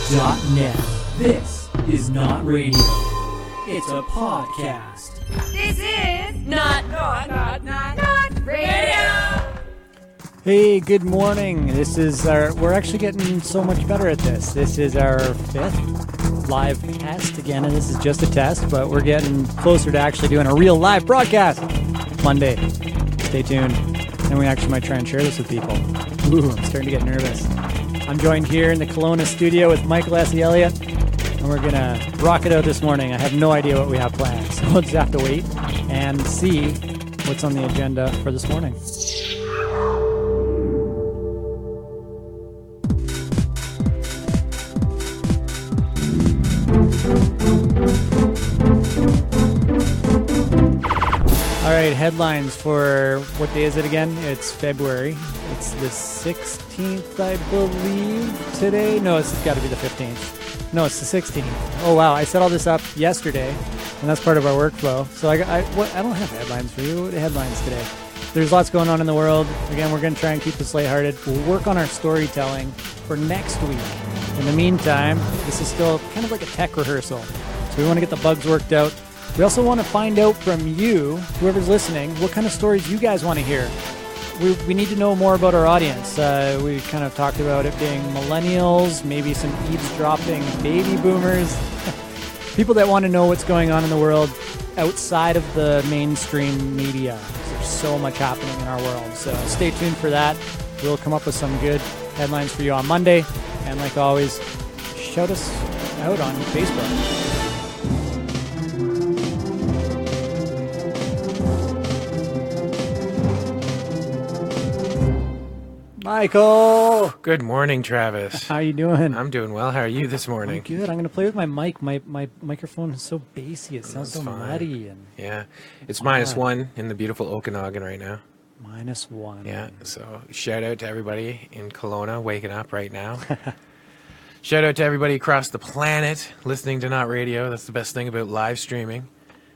This is Not Radio. It's a podcast. This is not radio. Hey, good morning. We're actually getting so much better at this. This is our 5th live test again, and this is just a test, but we're getting closer to actually doing a real live broadcast Monday. Stay tuned. And we actually might try and share this with people. Ooh, I'm starting to get nervous. I'm joined here in the Kelowna studio with Michael S. Elliott, and we're going to rock it out this morning. I have no idea what we have planned, so we'll just have to wait and see what's on the agenda for this morning. All right, headlines for what day is it again? It's February. It's the 16th, I believe, today. No, it's got to be the 15th. No, it's the 16th. Oh, wow. I set all this up yesterday, and that's part of our workflow. So I don't have headlines for you. What are the headlines today? There's lots going on in the world. Again, we're going to try and keep this lighthearted. We'll work on our storytelling for next week. In the meantime, this is still kind of like a tech rehearsal. So we want to get the bugs worked out. We also want to find out from you, whoever's listening, what kind of stories you guys want to hear. We need to know more about our audience. We kind of talked about it being millennials, maybe some eavesdropping baby boomers, people that want to know what's going on in the world outside of the mainstream media. There's so much happening in our world. So stay tuned for that. We'll come up with some good headlines for you on Monday. And like always, shout us out on Facebook. Michael! Good morning, Travis. How you doing? I'm doing well. How are you this morning? I'm good. I'm going to play with my mic. My microphone is so bassy. It sounds so muddy. Yeah. It's -1 in the beautiful Okanagan right now. -1. Yeah. So shout out to everybody in Kelowna waking up right now. Shout out to everybody across the planet listening to Not Radio. That's the best thing about live streaming.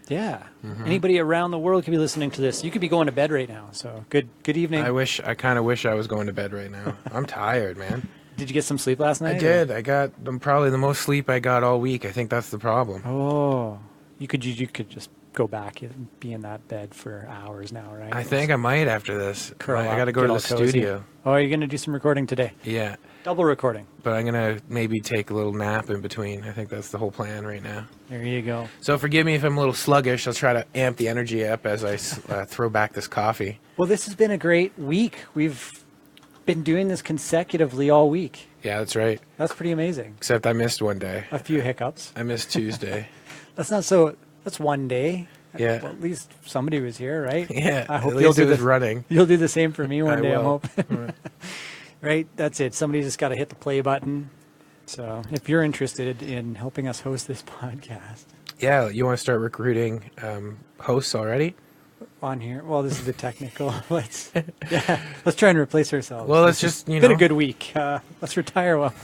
Yeah. Mm-hmm. Anybody around the world could be listening to this. You could be going to bed right now. So good evening. I kind of wish I was going to bed right now. I'm tired, man. Did you get some sleep last night? I did. I got probably the most sleep I got all week. I think that's the problem. Oh, you could just go back and be in that bed for hours now, right? I think I might after this. I got to go to the studio. Oh, are you going to do some recording today? Yeah. Double recording. But I'm going to maybe take a little nap in between. I think that's the whole plan right now. There you go. So forgive me if I'm a little sluggish. I'll try to amp the energy up as I throw back this coffee. Well, this has been a great week. We've been doing this consecutively all week. Yeah, that's right. That's pretty amazing. Except I missed one day. A few hiccups. I missed Tuesday. That's one day. Yeah. Well, at least somebody was here, right? Yeah. I hope at least it was running. You'll do the same for me one day, will. I'm hoping. Right? That's it. Somebody just got to hit the play button. So if you're interested in helping us host this podcast. Yeah, you want to start recruiting hosts already? On here? Well, this is the technical. Let's try and replace ourselves. Well, let's just, It's been a good week. Let's retire well.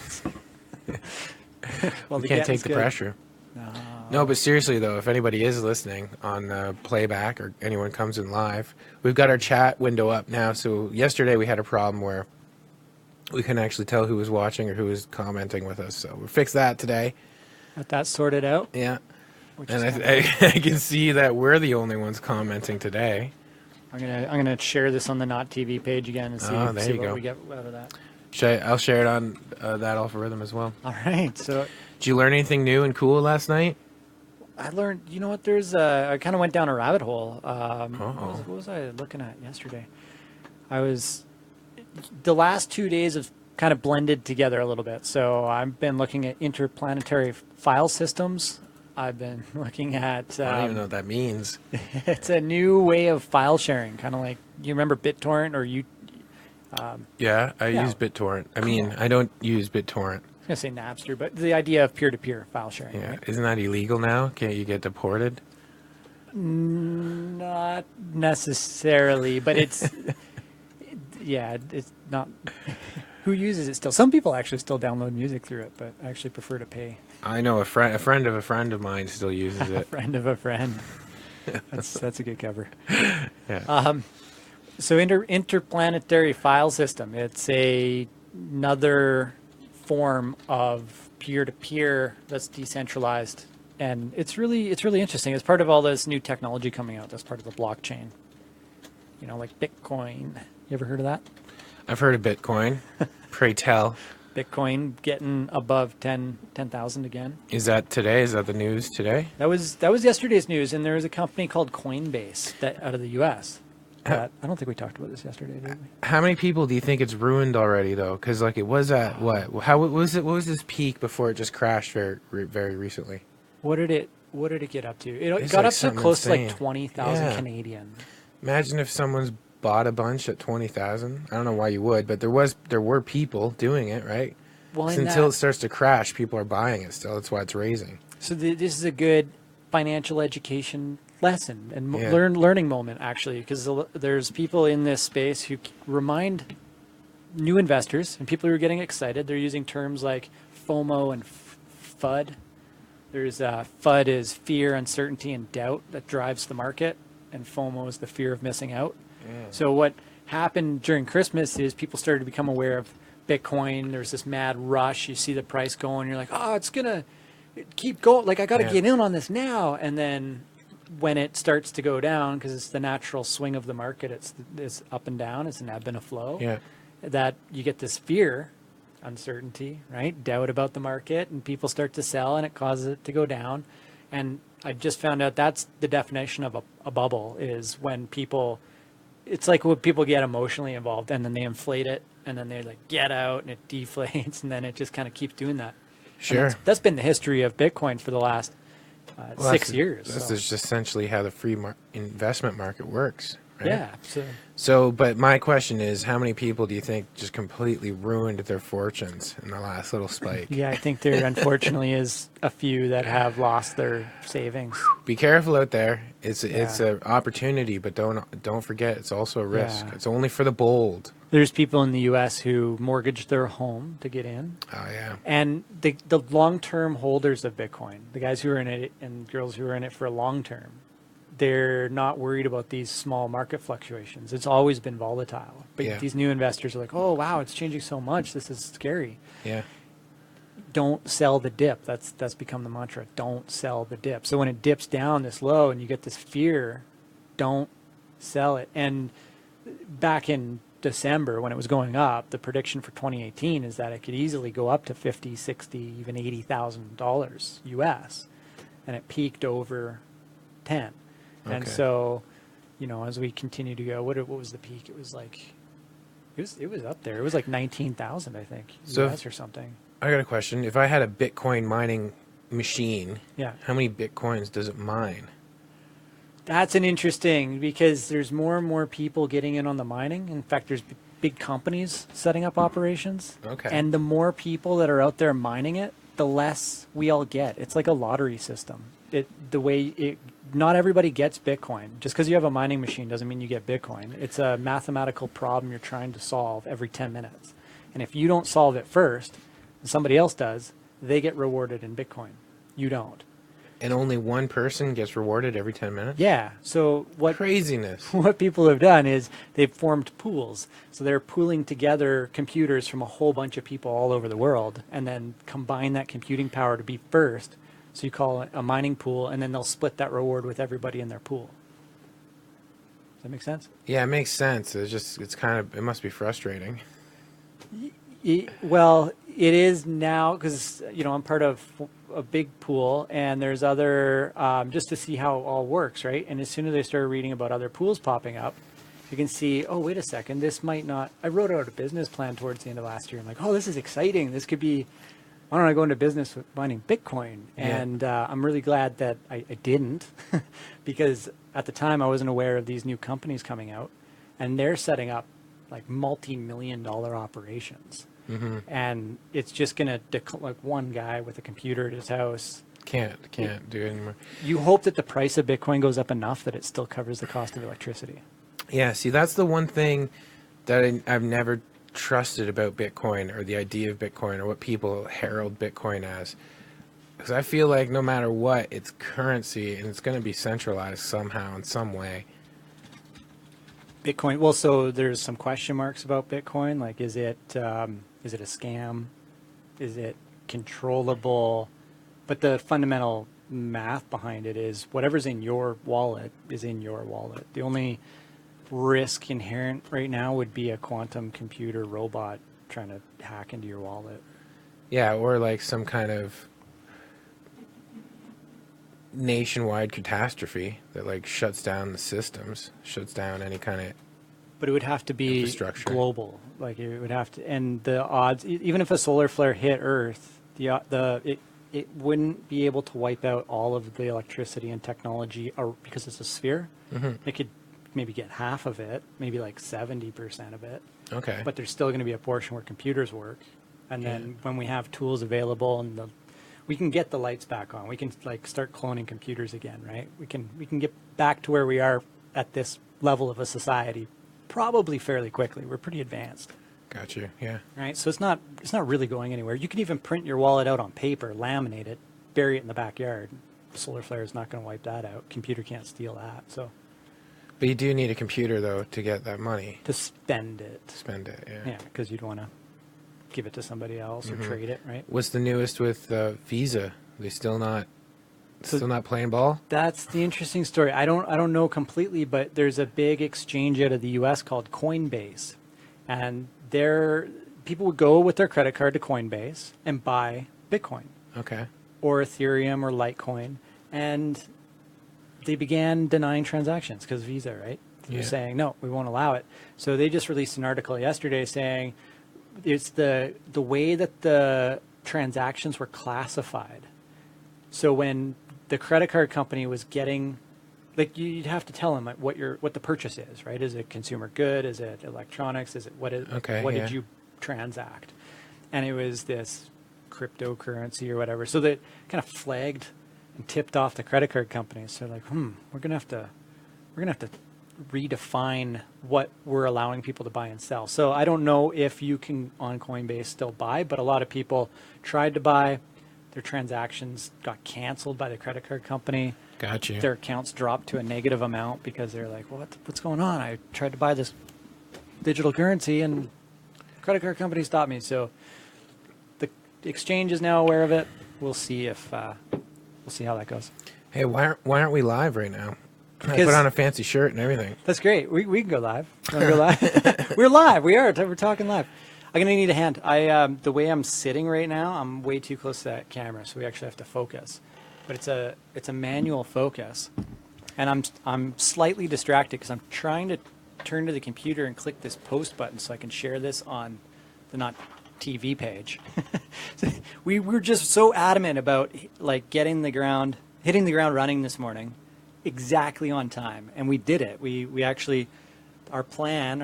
We can't take the pressure. No, but seriously, though, if anybody is listening on playback or anyone comes in live, we've got our chat window up now. So yesterday we had a problem where we couldn't actually tell who was watching or who was commenting with us. So we'll fix that today. Got that sorted out? Yeah. And I can see that we're the only ones commenting today. I'm gonna share this on the Not TV page again and see what we get out of that. I'll share it on that algorithm as well. All right. So, did you learn anything new and cool last night? I learned, you know what? I kind of went down a rabbit hole. What was I looking at yesterday? The last 2 days have kind of blended together a little bit. So I've been looking at interplanetary file systems. I've been looking at... I don't even know what that means. It's a new way of file sharing, kind of like, you remember BitTorrent or you... Yeah, I use BitTorrent. I don't use BitTorrent. I was going to say Napster, but the idea of peer-to-peer file sharing. Yeah, right? Isn't that illegal now? Can't you get deported? Not necessarily, but it's... it's not... Who uses it still? Some people actually still download music through it, but I actually prefer to pay. I know a friend of a friend of mine still uses it. A friend of a friend. That's a good cover. Yeah. So interplanetary file system. It's another form of peer-to-peer that's decentralized. And it's really interesting. It's part of all this new technology coming out. That's part of the blockchain. Like Bitcoin. You ever heard of that? I've heard of Bitcoin. Pray tell. Bitcoin getting above 10,000 again. Is that today? Is that the news today? That was yesterday's news, and there was a company called Coinbase that out of the U.S. I don't think we talked about this yesterday, did we? How many people do you think it's ruined already, though? Because like it was at what? How was it? What was this peak before it just crashed very recently? What did it get up to? It It's got like up to something close to like insane. 20,000 Yeah. Canadian. Imagine if someone's bought a bunch at 20,000. I don't know why you would, but there were people doing it, right? Well, So until it starts to crash, people are buying it still. That's why it's raising. So this is a good financial education lesson and Yeah. learning moment, actually, because there's people in this space who remind new investors and people who are getting excited. They're using terms like FOMO and FUD. There's FUD is fear, uncertainty, and doubt that drives the market, and FOMO is the fear of missing out. So what happened during Christmas is people started to become aware of Bitcoin. There's this mad rush. You see the price going. You're like, oh, it's going to keep going. Like, I got to get in on this now. And then when it starts to go down, because it's the natural swing of the market, it's up and down. It's an ebb and a flow. Yeah. That you get this fear, uncertainty, right? Doubt about the market, and people start to sell, and it causes it to go down. And I just found out that's the definition of a bubble, is when people... It's like when people get emotionally involved and then they inflate it and then they like get out and it deflates and then it just kind of keeps doing that. Sure. That's been the history of Bitcoin for the last 6 years. This so. is just essentially how the free investment market works. Right? Yeah. So, but my question is, how many people do you think just completely ruined their fortunes in the last little spike? Yeah, I think there unfortunately is a few that have lost their savings. Be careful out there. It's an opportunity, but don't forget it's also a risk. Yeah. It's only for the bold. There's people in the U.S. who mortgaged their home to get in. Oh yeah. And the long-term holders of Bitcoin, the guys who are in it and girls who are in it for a long term, they're not worried about these small market fluctuations. It's always been volatile. But these new investors are like, oh, wow, it's changing so much. This is scary. Yeah. Don't sell the dip. That's become the mantra. Don't sell the dip. So when it dips down this low and you get this fear, don't sell it. And back in December when it was going up, the prediction for 2018 is that it could easily go up to $50, $60, even $80,000 US. And it peaked over 10. And so, as we continue to go, what was the peak? It was like, it was up there. It was like 19,000, I think, US or something. I got a question. If I had a Bitcoin mining machine, how many Bitcoins does it mine? That's an interesting, because there's more and more people getting in on the mining. In fact, there's big companies setting up operations. Okay. And the more people that are out there mining it, the less we all get. It's like a lottery system. Not everybody gets Bitcoin. Just because you have a mining machine doesn't mean you get Bitcoin. It's a mathematical problem you're trying to solve every 10 minutes. And if you don't solve it first, and somebody else does, they get rewarded in Bitcoin. You don't. And only one person gets rewarded every 10 minutes? Yeah. So Craziness. What people have done is they've formed pools. So they're pooling together computers from a whole bunch of people all over the world and then combine that computing power to be first. So you call it a mining pool, and then they'll split that reward with everybody in their pool. Does that make sense? Yeah, it makes sense. It must be frustrating. Well, it is now because, I'm part of a big pool, and there's other, just to see how it all works, right? And as soon as I started reading about other pools popping up, you can see, oh, wait a second, this might not, I wrote out a business plan towards the end of last year. I'm like, oh, this is exciting. This could be, why don't I go into business with mining Bitcoin? And I'm really glad that I didn't because at the time I wasn't aware of these new companies coming out, and they're setting up like multi-million-dollar operations. Mm-hmm. And it's just going to, like one guy with a computer at his house. Can't do it anymore. You hope that the price of Bitcoin goes up enough that it still covers the cost of electricity. Yeah, see, that's the one thing that I've never trusted about Bitcoin, or the idea of Bitcoin, or what people herald Bitcoin as, because I feel like no matter what, it's currency and it's going to be centralized somehow in some way. Bitcoin, well, so there's some question marks about Bitcoin, like is it a scam, is it controllable, but the fundamental math behind it is whatever's in your wallet is in your wallet. The only risk inherent right now would be a quantum computer robot trying to hack into your wallet. Yeah, or like some kind of nationwide catastrophe that like shuts down the systems, shuts down any kind of. But it would have to be global. Like it would have to, and the odds, even if a solar flare hit Earth, it wouldn't be able to wipe out all of the electricity and technology, or because it's a sphere. Mm-hmm. It could maybe get half of it, maybe like 70% of it. Okay. But there's still going to be a portion where computers work, and then when we have tools available and we can get the lights back on. We can like start cloning computers again, right? We can get back to where we are at this level of a society probably fairly quickly. We're pretty advanced. Got you. Yeah. Right. So it's not really going anywhere. You can even print your wallet out on paper, laminate it, bury it in the backyard. Solar flare is not going to wipe that out. Computer can't steal that. So. But you do need a computer though to get that money. To spend it. Yeah. Yeah, because you'd want to give it to somebody else or trade it, right? What's the newest with Visa? They still not playing ball? That's the interesting story. I don't know completely, but there's a big exchange out of the U.S. called Coinbase, and people would go with their credit card to Coinbase and buy Bitcoin, Okay. or Ethereum or Litecoin, and they began denying transactions because Visa, right? They're saying no, we won't allow it. So they just released an article yesterday saying it's the way that the transactions were classified. So when the credit card company was getting, like, you'd have to tell them like what the purchase is, right? Is it consumer good? Is it electronics? Is it what did you transact? And it was this cryptocurrency or whatever. So that kind of flagged and tipped off the credit card companies. So like, we're gonna have to redefine what we're allowing people to buy and sell. So I don't know if you can on Coinbase still buy, but a lot of people tried to buy. Their transactions got canceled by the credit card company. Gotcha. Their accounts dropped to a negative amount because they're like, well, what's going on? I tried to buy this digital currency and the credit card company stopped me. So the exchange is now aware of it. We'll see how that goes. Hey, why aren't we live right now? I put on a fancy shirt and everything. That's great. We can go live. Want to go live? We're live. We are. We're talking live. I'm gonna need a hand. The way I'm sitting right now, I'm way too close to that camera, so we actually have to focus. But it's a manual focus, and I'm slightly distracted because I'm trying to turn to the computer and click this post button so I can share this on the Not TV page. We were just so adamant about like hitting the ground running this morning, exactly on time, and we did it. We actually, our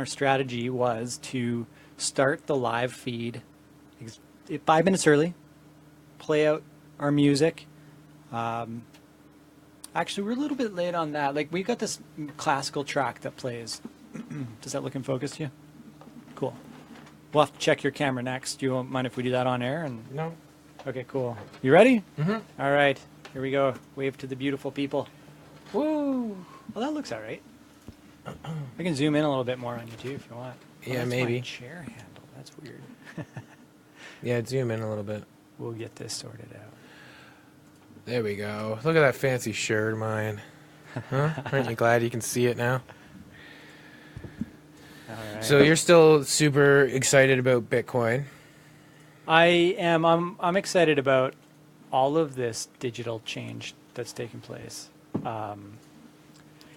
strategy was to start the live feed 5 minutes early, play out our music. Actually, we're a little bit late on that. Like, we got this classical track that plays. Does that look in focus to you? Cool. We'll have to check your camera next. Do you mind if we do that on air? No. Okay, cool. You ready? Mm-hmm. All right. Here we go. Wave to the beautiful people. Woo! Well, that looks all right. I can zoom in a little bit more on you, too, if you want. Yeah, that's maybe. My chair handle. That's weird. Yeah, zoom in a little bit. We'll get this sorted out. There we go. Look at that fancy shirt of mine. Huh? Aren't you glad you can see it now? All right. So you're still super excited about Bitcoin? I am. I'm excited about all of this digital change that's taking place.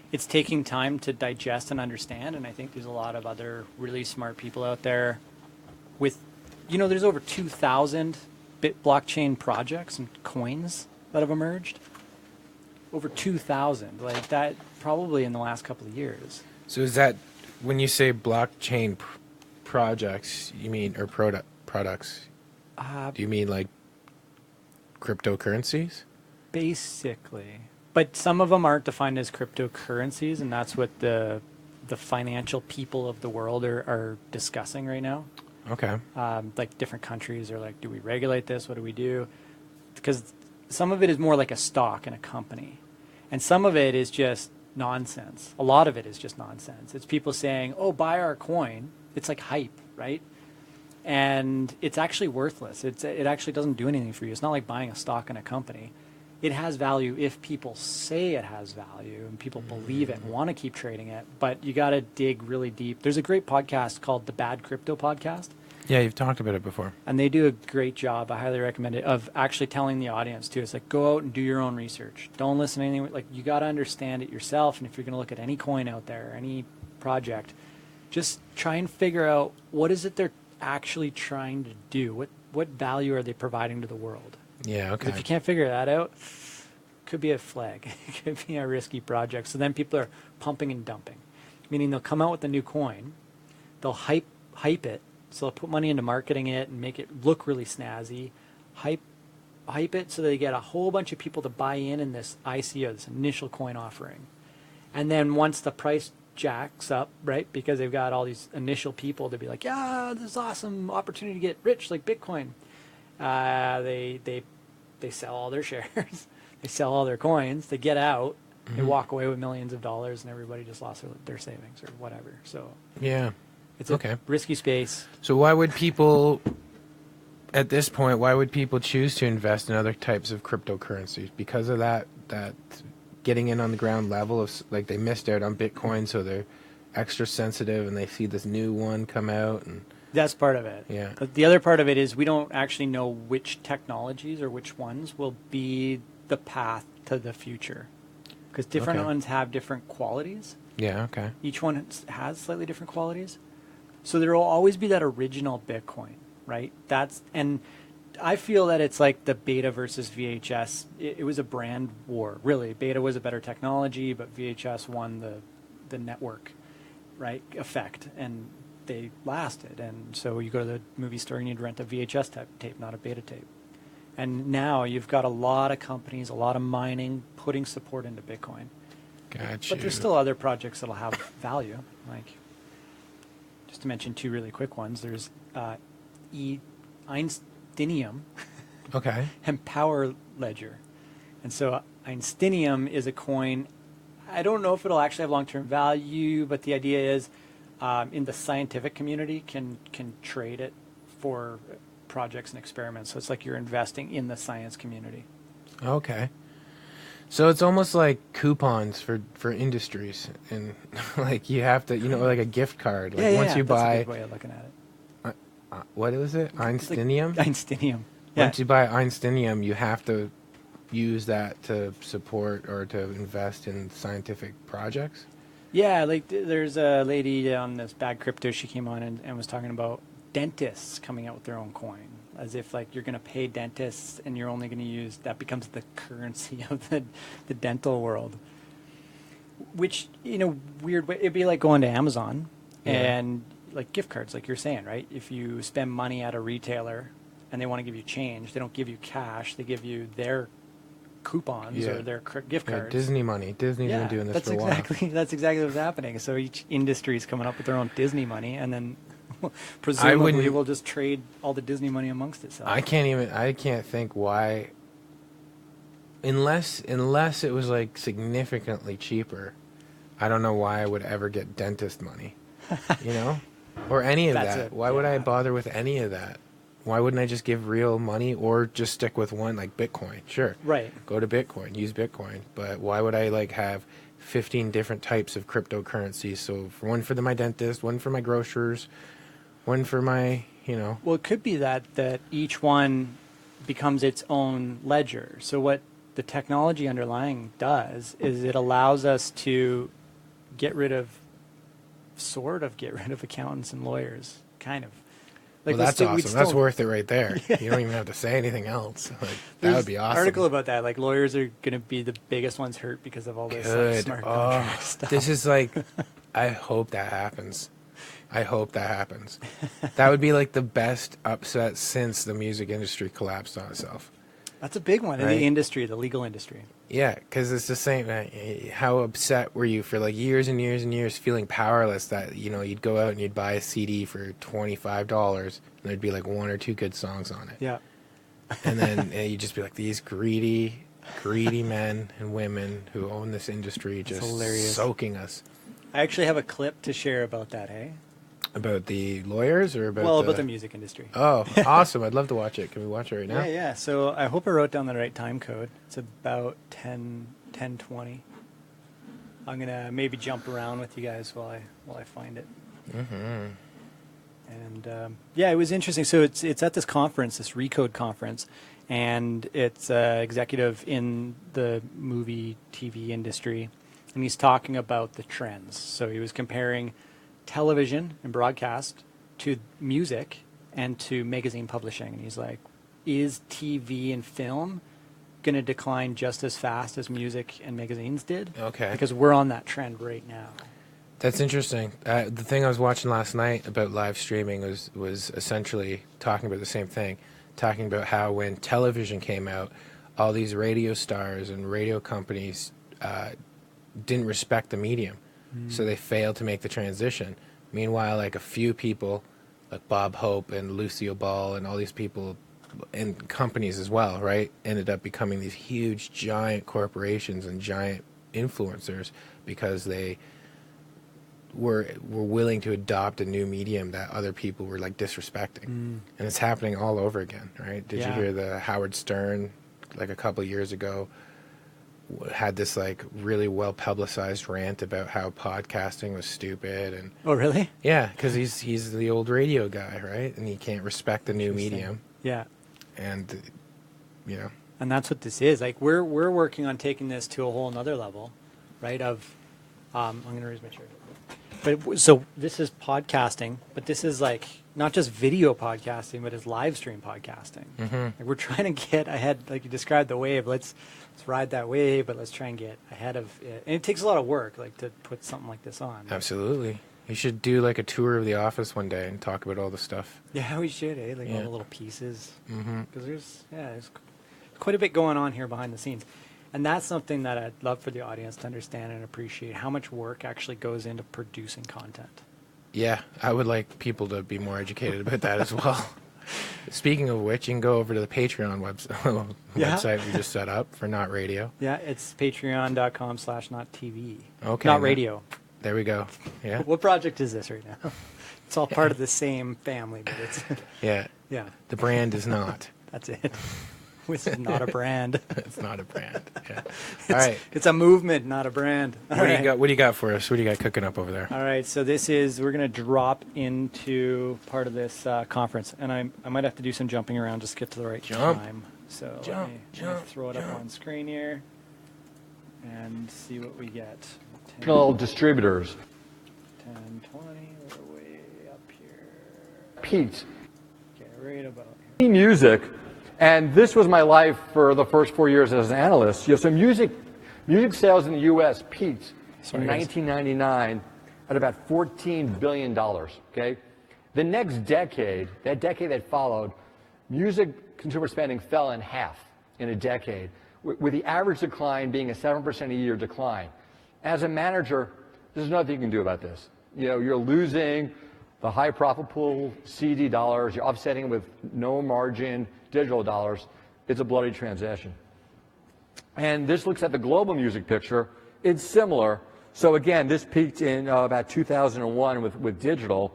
It's taking time to digest and understand, and I think there's a lot of other really smart people out there with, there's over 2,000 blockchain projects and coins that have emerged. Over 2,000, like that, probably in the last couple of years. So is that, when you say blockchain projects, you mean, or products, do you mean like cryptocurrencies? Basically. But some of them aren't defined as cryptocurrencies, and that's what the financial people of the world are discussing right now. Okay. Like different countries are like, do we regulate this? What do we do? Because some of it is more like a stock in a company, and some of it is just nonsense. A lot of it is just nonsense. It's people saying, oh, buy our coin. It's like hype, right? and it's actually worthless. It actually doesn't do anything for you. It's not like buying a stock in a company. It has value if people say it has value and people believe it and want to keep trading it, but you got to dig really deep. There's a great podcast called the Bad Crypto Podcast. Yeah, you've talked about it before. And they do a great job, I highly recommend it, of actually telling the audience too. It's like, go out and do your own research. Don't listen to anything. Like, you got to understand it yourself. And if you're going to look at any coin out there, any project, just try and figure out what is it they're actually trying to do. What value are they providing to the world? Yeah, okay. If you can't figure that out, could be a flag. It could be a risky project. So then people are pumping and dumping, meaning they'll come out with a new coin, they'll hype it, so they'll put money into marketing it and make it look really snazzy, hype it so they get a whole bunch of people to buy in this ICO, this initial coin offering. And then once the price jacks up, right, because they've got all these initial people to be like, yeah, this is awesome opportunity to get rich like Bitcoin. They sell all their shares, they sell all their coins, they get out, they walk away with millions of dollars, and everybody just lost their savings or whatever. So yeah, it's a risky space. So why would people, at this point, choose to invest in other types of cryptocurrencies? Because of that getting in on the ground level of, like, they missed out on Bitcoin, so they're extra sensitive, and they see this new one come out, and that's part of it. Yeah. But the other part of it is we don't actually know which technologies or which ones will be the path to the future, because different ones have different qualities. Yeah, okay. Each one has slightly different qualities. So there will always be that original Bitcoin, right? And I feel that it's like the beta versus VHS. It was a brand war, really. Beta was a better technology, but VHS won the network, right, effect, and they lasted. And so you go to the movie store and you'd rent a VHS tape, not a beta tape. And now you've got a lot of companies, a lot of mining, putting support into Bitcoin. Gotcha. But there's still other projects that'll have value. Like, just to mention two really quick ones, there's Einsteinium Okay. and Power Ledger. And so Einsteinium is a coin. I don't know if it'll actually have long-term value, but the idea is in the scientific community can trade it for projects and experiments. So it's like you're investing in the science community. Okay. So it's almost like coupons for industries, and like you have to, like a gift card. Like once you That's buy, a good way of looking at it. what was it? Einsteinium? Like Einsteinium. Yeah. Once you buy Einsteinium, you have to use that to support or to invest in scientific projects. Yeah, like there's a lady on this Bad Crypto. She came on and was talking about dentists coming out with their own coin, as if like you're going to pay dentists and you're only going to use that becomes the currency of the dental world. Which, in a weird way, it'd be like going to Amazon and like gift cards, like you're saying, right? If you spend money at a retailer and they want to give you change, they don't give you cash, they give you their coupons or their gift cards. Disney money. Disney's been doing this for a while. That's exactly what's happening. So each industry is coming up with their own Disney money, and then presumably we'll just trade all the Disney money amongst itself. I can't think why, unless it was like significantly cheaper. I don't know why I would ever get dentist money, or any of that. Why would I bother with any of that? Why wouldn't I just give real money or just stick with one, like Bitcoin? Sure. Right. Go to Bitcoin, use Bitcoin. But why would I like have 15 different types of cryptocurrencies? So one for my dentist, one for my grocers, one for my, Well, it could be that each one becomes its own ledger. So what the technology underlying does is it allows us to get rid of accountants and lawyers, kind of. Like, well, that's awesome. That's worth it right there. Yeah. You don't even have to say anything else. Like, that would be awesome. There's an article about that. Like, lawyers are going to be the biggest ones hurt because of all this smart contract stuff. This is like, I hope that happens. That would be like the best upset since the music industry collapsed on itself. That's a big one in the industry, the legal industry. Yeah, because it's the same. How upset were you for like years and years and years, feeling powerless that you'd go out and you'd buy a CD for $25 and there'd be like one or two good songs on it. Yeah, and then you'd just be like, these greedy men and women who own this industry just soaking us. I actually have a clip to share about that. Hey. About the lawyers or about Well, about the music industry. Oh, awesome. I'd love to watch it. Can we watch it right now? Yeah. So I hope I wrote down the right time code. It's about 10:20. I'm going to maybe jump around with you guys while I find it. Mm-hmm. And yeah, it was interesting. So it's at this conference, this Recode conference, and it's executive in the movie TV industry, and he's talking about the trends. So he was comparing television and broadcast to music and to magazine publishing, and he's like, is TV and film going to decline just as fast as music and magazines did? Okay. Because we're on that trend right now. That's interesting. The thing I was watching last night about live streaming was essentially talking about the same thing, talking about how when television came out, all these radio stars and radio companies didn't respect the medium, so they failed to make the transition. Meanwhile, like a few people, like Bob Hope and Lucille Ball and all these people, and companies as well, right, ended up becoming these huge, giant corporations and giant influencers because they were willing to adopt a new medium that other people were like disrespecting. And it's happening all over again, right? Did you hear the Howard Stern, like a couple of years ago, had this like really well publicized rant about how podcasting was stupid? And Oh, really? yeah, because he's the old radio guy, right? And he can't respect the new medium. Yeah. And you know, and that's what this is. Like we're working on taking this to a whole nother level, right? Of I'm going to raise my chair. But so this is podcasting, but this is like not just video podcasting, but it's live stream podcasting. Like we're trying to get ahead, like you described the wave. Let's ride that wave, but let's try and get ahead of it. And it takes a lot of work, like to put something like this on. absolutely. You should do like a tour of the office one day and talk about all the stuff. Yeah, we should, eh? Like all Yeah. the little pieces. Because there's quite a bit going on here behind the scenes. And that's something that I'd love for the audience to understand and appreciate, how much work actually goes into producing content. Yeah, I would like people to be more educated about that as well. Speaking of which, you can go over to the Patreon website we just set up for Not Radio. Yeah, it's patreon.com/nottv. Okay. Not radio. There we go. Yeah. What project is this right now? It's all part of the same family, but it's Yeah. yeah, The brand is not. that's it. This is not a brand. It's not a brand. Yeah. All right. It's a movement, not a brand. All What do right. you got? What do you got for us? What do you got cooking up over there? All right, so we're going to drop into part of this conference, and I might have to do some jumping around just to get to the right Jump. time. So Jump, let me jump, throw it up jump. on screen here and see what we get. 10, distributors. 10, 20, we're way up here. Pete. Okay, right about here. Music, and this was my life for the first 4 years as an analyst. So music sales in the U.S. peaked Sorry, in guys. 1999 at about $14 billion. Okay, the next decade, that decade that followed, music consumer spending fell in half in a decade, with the average decline being a 7% a year decline. As a manager, there's nothing you can do about this. You know, you're losing the high profit pool CD dollars, you're offsetting it with no margin digital dollars. It's a bloody transaction. And this looks at the global music picture. It's similar. So again, this peaked in about 2001 with digital.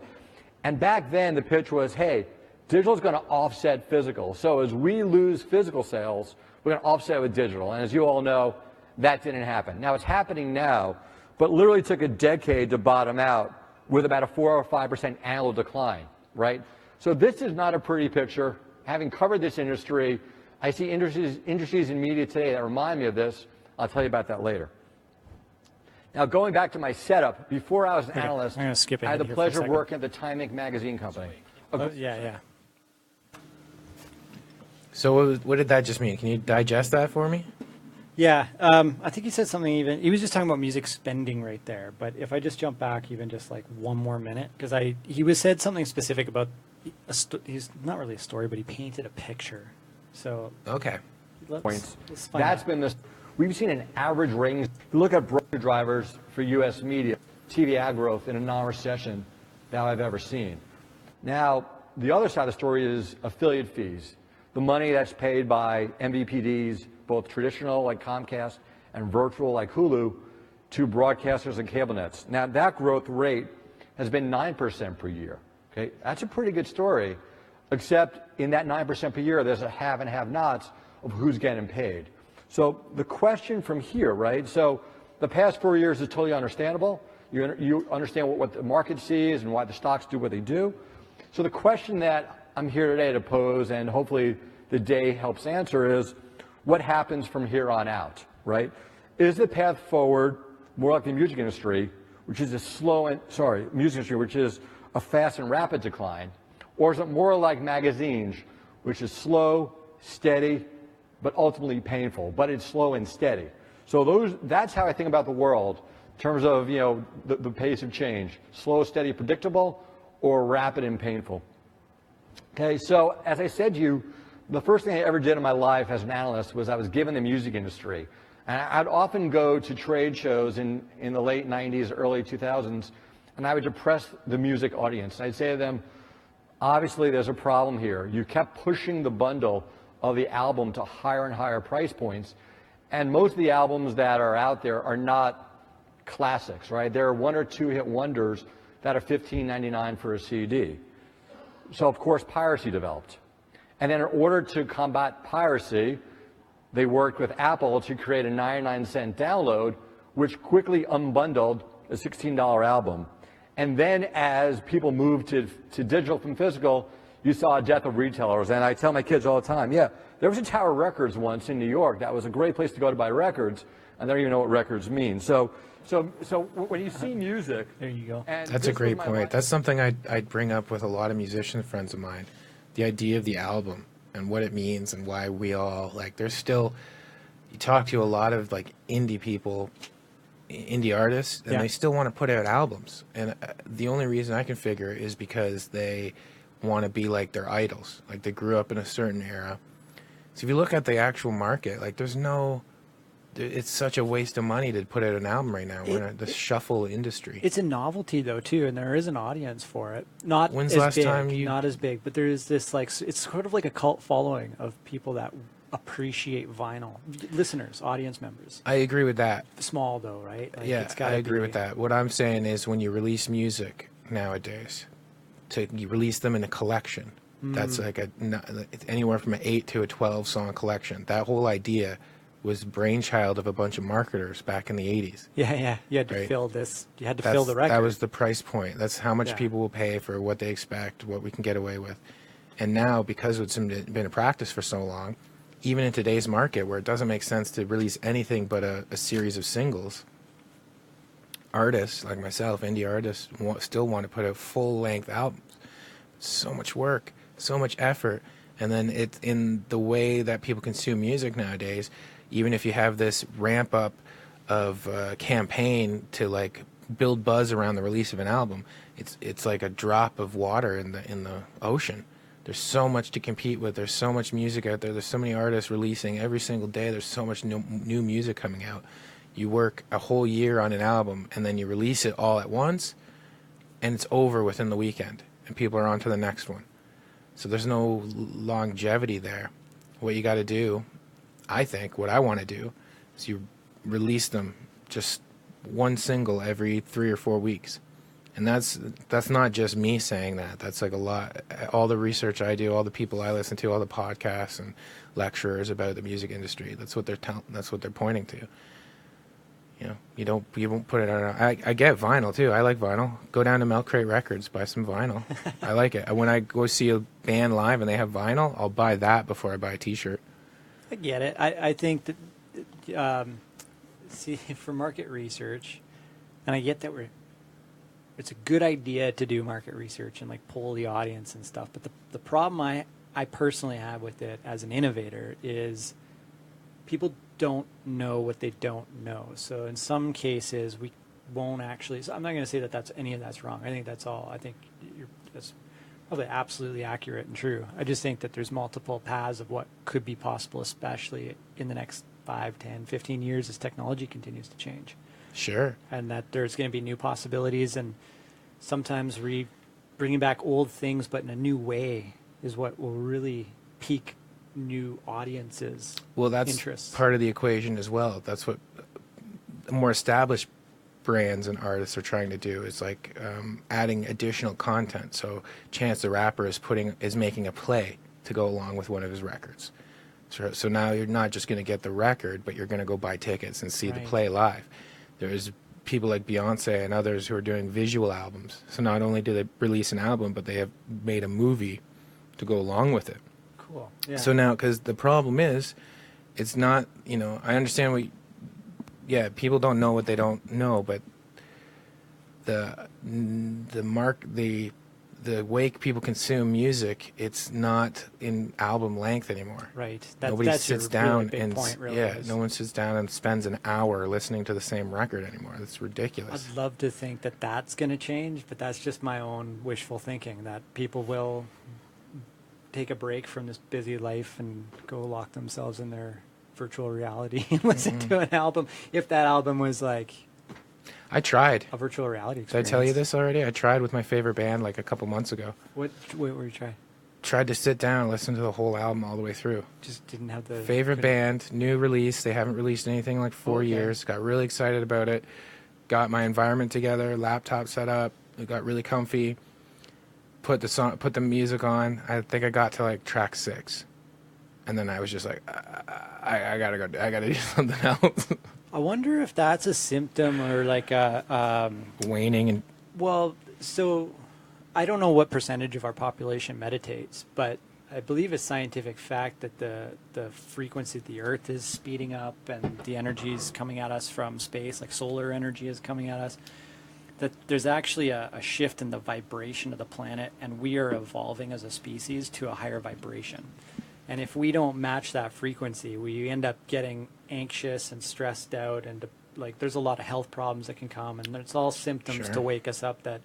And back then the pitch was, hey, digital is going to offset physical. So as we lose physical sales, we're going to offset it with digital. And as you all know, that didn't happen. Now it's happening now, but literally took a decade to bottom out with about a 4 or 5% annual decline, right? So this is not a pretty picture. Having covered this industry, I see industries in media today that remind me of this. I'll tell you about that later. Now, going back to my setup, before I was an analyst, I'm gonna skip I had ahead the here for a pleasure of second. working at the Time Inc. magazine company. Yeah. So what did that just mean? Can you digest that for me? Yeah, I think he said something he was just talking about music spending right there. But if I just jump back even just like one more minute, because he said something specific about, he's not really a story, but he painted a picture. So Okay. Points. let's find That's out. been this. We've seen an average rating. If you look at broker drivers for U.S. media, TV ad growth in a non-recession that I've ever seen. Now, the other side of the story is affiliate fees, the money that's paid by MVPDs, both traditional like Comcast and virtual like Hulu, to broadcasters and cable nets. Now, that growth rate has been 9% per year. Okay, that's a pretty good story, except in that 9% per year, there's a have and have-nots of who's getting paid. So the question from here, right? So the past 4 years is totally understandable. You understand what the market sees and why the stocks do what they do. So the question that I'm here today to pose, and hopefully the day helps answer, is what happens from here on out, right? Is the path forward more like the music industry, which is which is a fast and rapid decline, or is it more like magazines, which is slow, steady, but ultimately painful, but it's slow and steady? So that's how I think about the world in terms of, the pace of change: slow, steady, predictable, or rapid and painful. Okay, so as I said to you, the first thing I ever did in my life as an analyst was I was given the music industry. And I'd often go to trade shows in the late 90s, early 2000s, and I would depress the music audience. I'd say to them, obviously there's a problem here. You kept pushing the bundle of the album to higher and higher price points, and most of the albums that are out there are not classics, right? There are one or two hit wonders that are $15.99 for a CD. So of course piracy developed. And then in order to combat piracy, they worked with Apple to create a 99-cent download, which quickly unbundled a $16 album. And then as people moved to digital from physical, you saw a death of retailers. And I tell my kids all the time, yeah, there was a Tower Records once in New York that was a great place to go to buy records, and they don't even know what records mean. So when you see music... There you go. That's a great point. That's something I'd bring up with a lot of musician friends of mine. The idea of the album and what it means and why we all, there's still... You talk to a lot of, indie people, indie artists, and they still want to put out albums. And the only reason I can figure is because they want to be like their idols. Like, they grew up in a certain era. So if you look at the actual market, it's such a waste of money to put out an album right now. We're in the shuffle industry. It's a novelty, though, too, and there is an audience for it. Not When's as last big, time you... not as big, but there is this, it's sort of like a cult following of people that appreciate vinyl. Listeners, audience members. I agree with that. Small, though, right? I agree with that. What I'm saying is when you release music nowadays, you release them in a collection. That's anywhere from an 8 to a 12 song collection. That whole idea was brainchild of a bunch of marketers back in the 80s. Yeah. You had to fill this. You had to fill the record. That was the price point. That's how much people will pay for what they expect, what we can get away with. And now, because it's been a practice for so long, even in today's market where it doesn't make sense to release anything but a series of singles, artists like myself, indie artists, still want to put out full-length albums. So much work, so much effort. And then it's in the way that people consume music nowadays. Even if you have this ramp up of campaign to build buzz around the release of an album, it's like a drop of water in the ocean. There's so much to compete with. There's so much music out there. There's so many artists releasing every single day. There's so much new music coming out. You work a whole year on an album and then you release it all at once, and it's over within the weekend, and people are on to the next one. So there's no longevity there. What you got to do, I think, what I want to do, is you release them just one single every 3 or 4 weeks. And that's not just me saying that. That's a lot. All the research I do, all the people I listen to, all the podcasts and lecturers about the music industry. That's what they're pointing to. You won't put it on. I get vinyl too. I like vinyl. Go down to Milk Crate Records, buy some vinyl. I like it. When I go see a band live and they have vinyl, I'll buy that before I buy a T-shirt. I get it. I think that for market research, and I get that it's a good idea to do market research and poll the audience and stuff. But the problem I personally have with it as an innovator is people don't know what they don't know. So in some cases, we won't actually. So I'm not going to say that that's wrong. I think that's all. I think that's probably absolutely accurate and true. I just think that there's multiple paths of what could be possible, especially in the next 5, 10, 15 years as technology continues to change. Sure. And that there's going to be new possibilities, and sometimes bringing back old things but in a new way is what will really pique new audiences. Well, that's interests. Part of the equation as well. That's what more established brands and artists are trying to do is like adding additional content. So Chance the Rapper is making a play to go along with one of his records. So now you're not just going to get the record, but you're going to go buy tickets and see the play live. There's people like Beyonce and others who are doing visual albums. So not only do they release an album, but they have made a movie to go along with it. Cool. Yeah. So now, because the problem is, it's not, I understand people don't know what they don't know, but the way people consume music, it's not in album length anymore. Right. Nobody sits down and point, really, no one sits down and spends an hour listening to the same record anymore. That's ridiculous. I'd love to think that that's going to change, but that's just my own wishful thinking, that people will take a break from this busy life and go lock themselves in their virtual reality and listen to an album. If that album was like I tried. a virtual reality experience. Did I tell you this already? I tried with my favorite band like a couple months ago. What were you trying? Tried to sit down and listen to the whole album all the way through. Just didn't have the Favorite band, new release. They haven't released anything in like 4 years. Got really excited about it. Got my environment together, laptop set up. It got really comfy. Put the music on. I think I got to like track 6, and then I was just like, I gotta go. I gotta do something else. I wonder if that's a symptom or like a waning and. Well, so I don't know what percentage of our population meditates, but I believe it's scientific fact that the frequency of the Earth is speeding up and the energy is coming at us from space, like solar energy is coming at us. That there's actually a shift in the vibration of the planet, and we are evolving as a species to a higher vibration. And if we don't match that frequency, we end up getting anxious and stressed out, and like there's a lot of health problems that can come, and it's all symptoms to wake us up that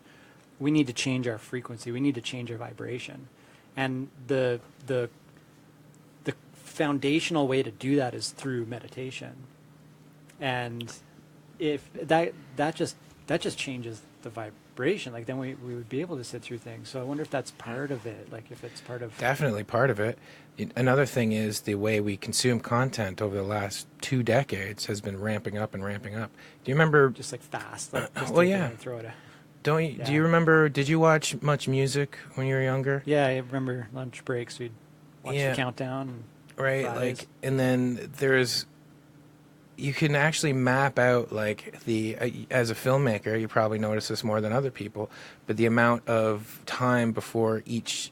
we need to change our frequency, we need to change our vibration. And the foundational way to do that is through meditation. And if that just changes the vibration, like then we would be able to sit through things. So I wonder if that's part of it, like if it's part of... Definitely part of it. Another thing is the way we consume content over the last 2 decades has been ramping up and ramping up. Do you remember... Just like fast. Like just well, yeah. Throw it out. Don't you, Do you remember, did you watch much music when you were younger? Yeah, I remember lunch breaks, we'd watch the countdown. And right, Fridays. like, and then you can actually map out, like, as a filmmaker, you probably notice this more than other people, but the amount of time before each,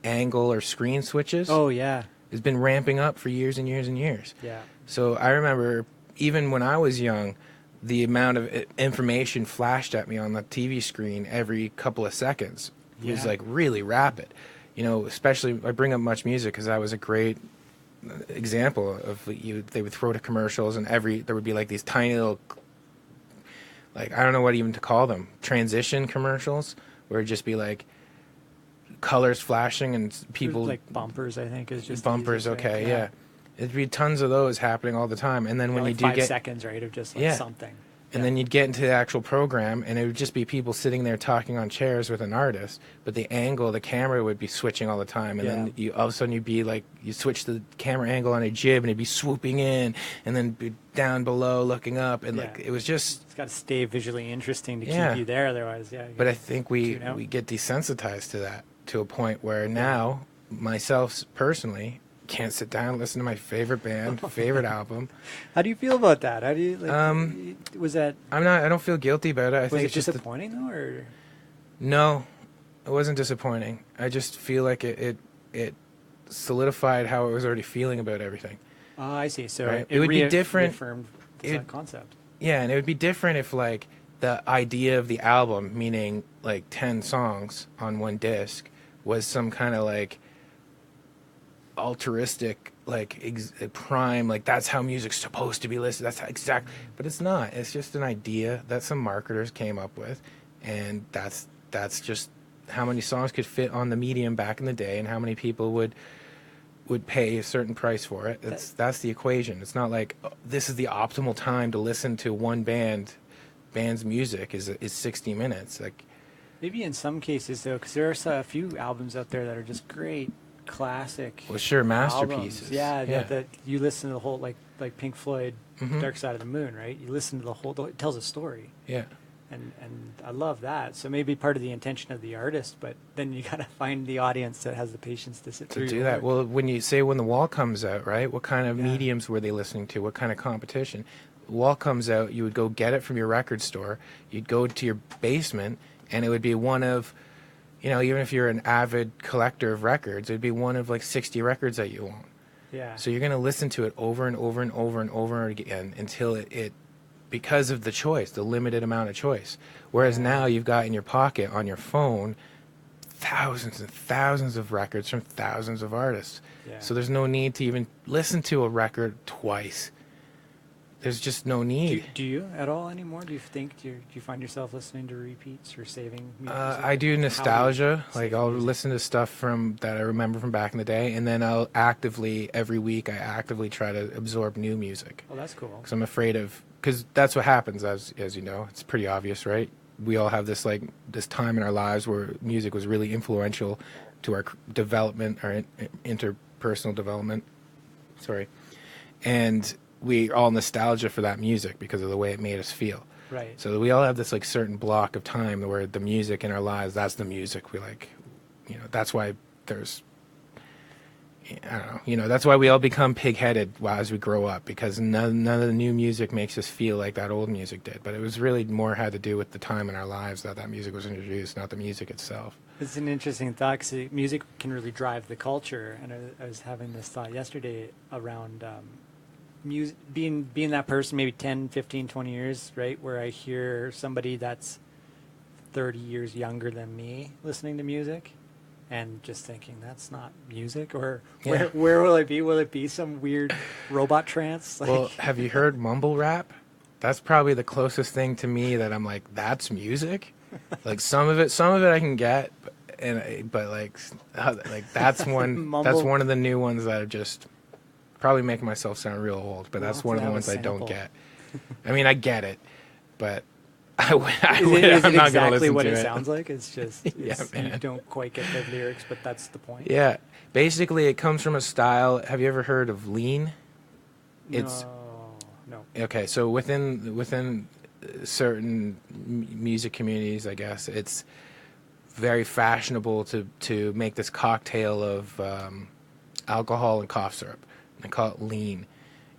angle or screen switches. Oh, yeah. Has been ramping up for years and years and years. Yeah. So I remember, even when I was young, the amount of information flashed at me on the TV screen every couple of seconds was like really rapid. Especially I bring up Much Music because that was a great example of they would throw to commercials, and there would be like these tiny little, like, I don't know what even to call them, transition commercials, where it'd just be like colors flashing and people like bumpers, I think is just bumpers. Okay, yeah. It'd be tons of those happening all the time, and then when like you do 5 get seconds, right, of just like something, and then you'd get into the actual program, and it would just be people sitting there talking on chairs with an artist, but the camera would be switching all the time, and then all of a sudden you'd be like, you switch the camera angle on a jib, and it'd be swooping in, and then be down below looking up, and like it was just. It's got to stay visually interesting to keep you there, otherwise, But I think we get desensitized to that to a point where now, myself personally, can't sit down and listen to my favorite band, favorite album. How do you feel about that? How do you was that? I don't feel guilty about it. I think it's disappointing though, or no, it wasn't disappointing. I just feel like it solidified how I was already feeling about everything. Oh, I see. So right? It would be different. Reaffirmed that concept. Yeah, and it would be different if like the idea of the album, meaning like 10 songs on one disc, was some kind of like altruistic, like prime, like that's how music's supposed to be listed. That's how exact, but it's not. It's just an idea that some marketers came up with, and that's just how many songs could fit on the medium back in the day, and how many people would pay a certain price for it. That's the equation. It's not like this is the optimal time to listen to one band's music is 60 minutes. Like maybe in some cases though, because there are a few albums out there that are just great. Classic, masterpieces. That you listen to the whole like Pink Floyd Dark Side of the Moon, right? You listen to the whole, it tells a story. Yeah. And I love that. So maybe part of the intention of the artist, but then you got to find the audience that has the patience to sit through To do your that. work. Well, when you say when the wall comes out, right? What kind of Yeah. mediums were they listening to? What kind of competition? Wall comes out, you would go get it from your record store. You'd go to your basement, and it would be one of, even if you're an avid collector of records, it'd be one of like 60 records that you own. Yeah. So you're going to listen to it over and over and over and over again until it because of the choice, the limited amount of choice. Whereas now you've got in your pocket on your phone thousands and thousands of records from thousands of artists. Yeah. So there's no need to even listen to a record twice. There's just no need. Do you at all anymore? Do you find yourself listening to repeats or saving music? I do nostalgia. Like I'll listen to stuff from that I remember from back in the day, and then I'll every week I actively try to absorb new music. Oh, that's cool. Because I'm afraid of, because that's what happens, as you know. It's pretty obvious, right? We all have this time in our lives where music was really influential to our development, our interpersonal development. Sorry. And we all nostalgia for that music because of the way it made us feel. Right. So we all have this certain block of time where the music in our lives, that's the music we like. That's why there's, I don't know, that's why we all become pig-headed as we grow up, because none of the new music makes us feel like that old music did. But it was really more had to do with the time in our lives that music was introduced, not the music itself. It's an interesting thought, because music can really drive the culture. And I was having this thought yesterday around music, being that person maybe 10, 15, 20 years, right, where I hear somebody that's 30 years younger than me listening to music and just thinking that's not music, or where will it be? Will it be some weird robot trance? Well, have you heard mumble rap? That's probably the closest thing to me that I'm like, that's music? Like some of it I can get, but that's one of the new ones that are just probably making myself sound real old, but that's one of the ones I don't get. I mean, I get it, but I'm not going to listen to it. Is it exactly what it sounds like? It's just you don't quite get the lyrics, but that's the point. Yeah, basically, it comes from a style. Have you ever heard of lean? No. Okay, so within certain music communities, I guess it's very fashionable to make this cocktail of alcohol and cough syrup. I call it lean,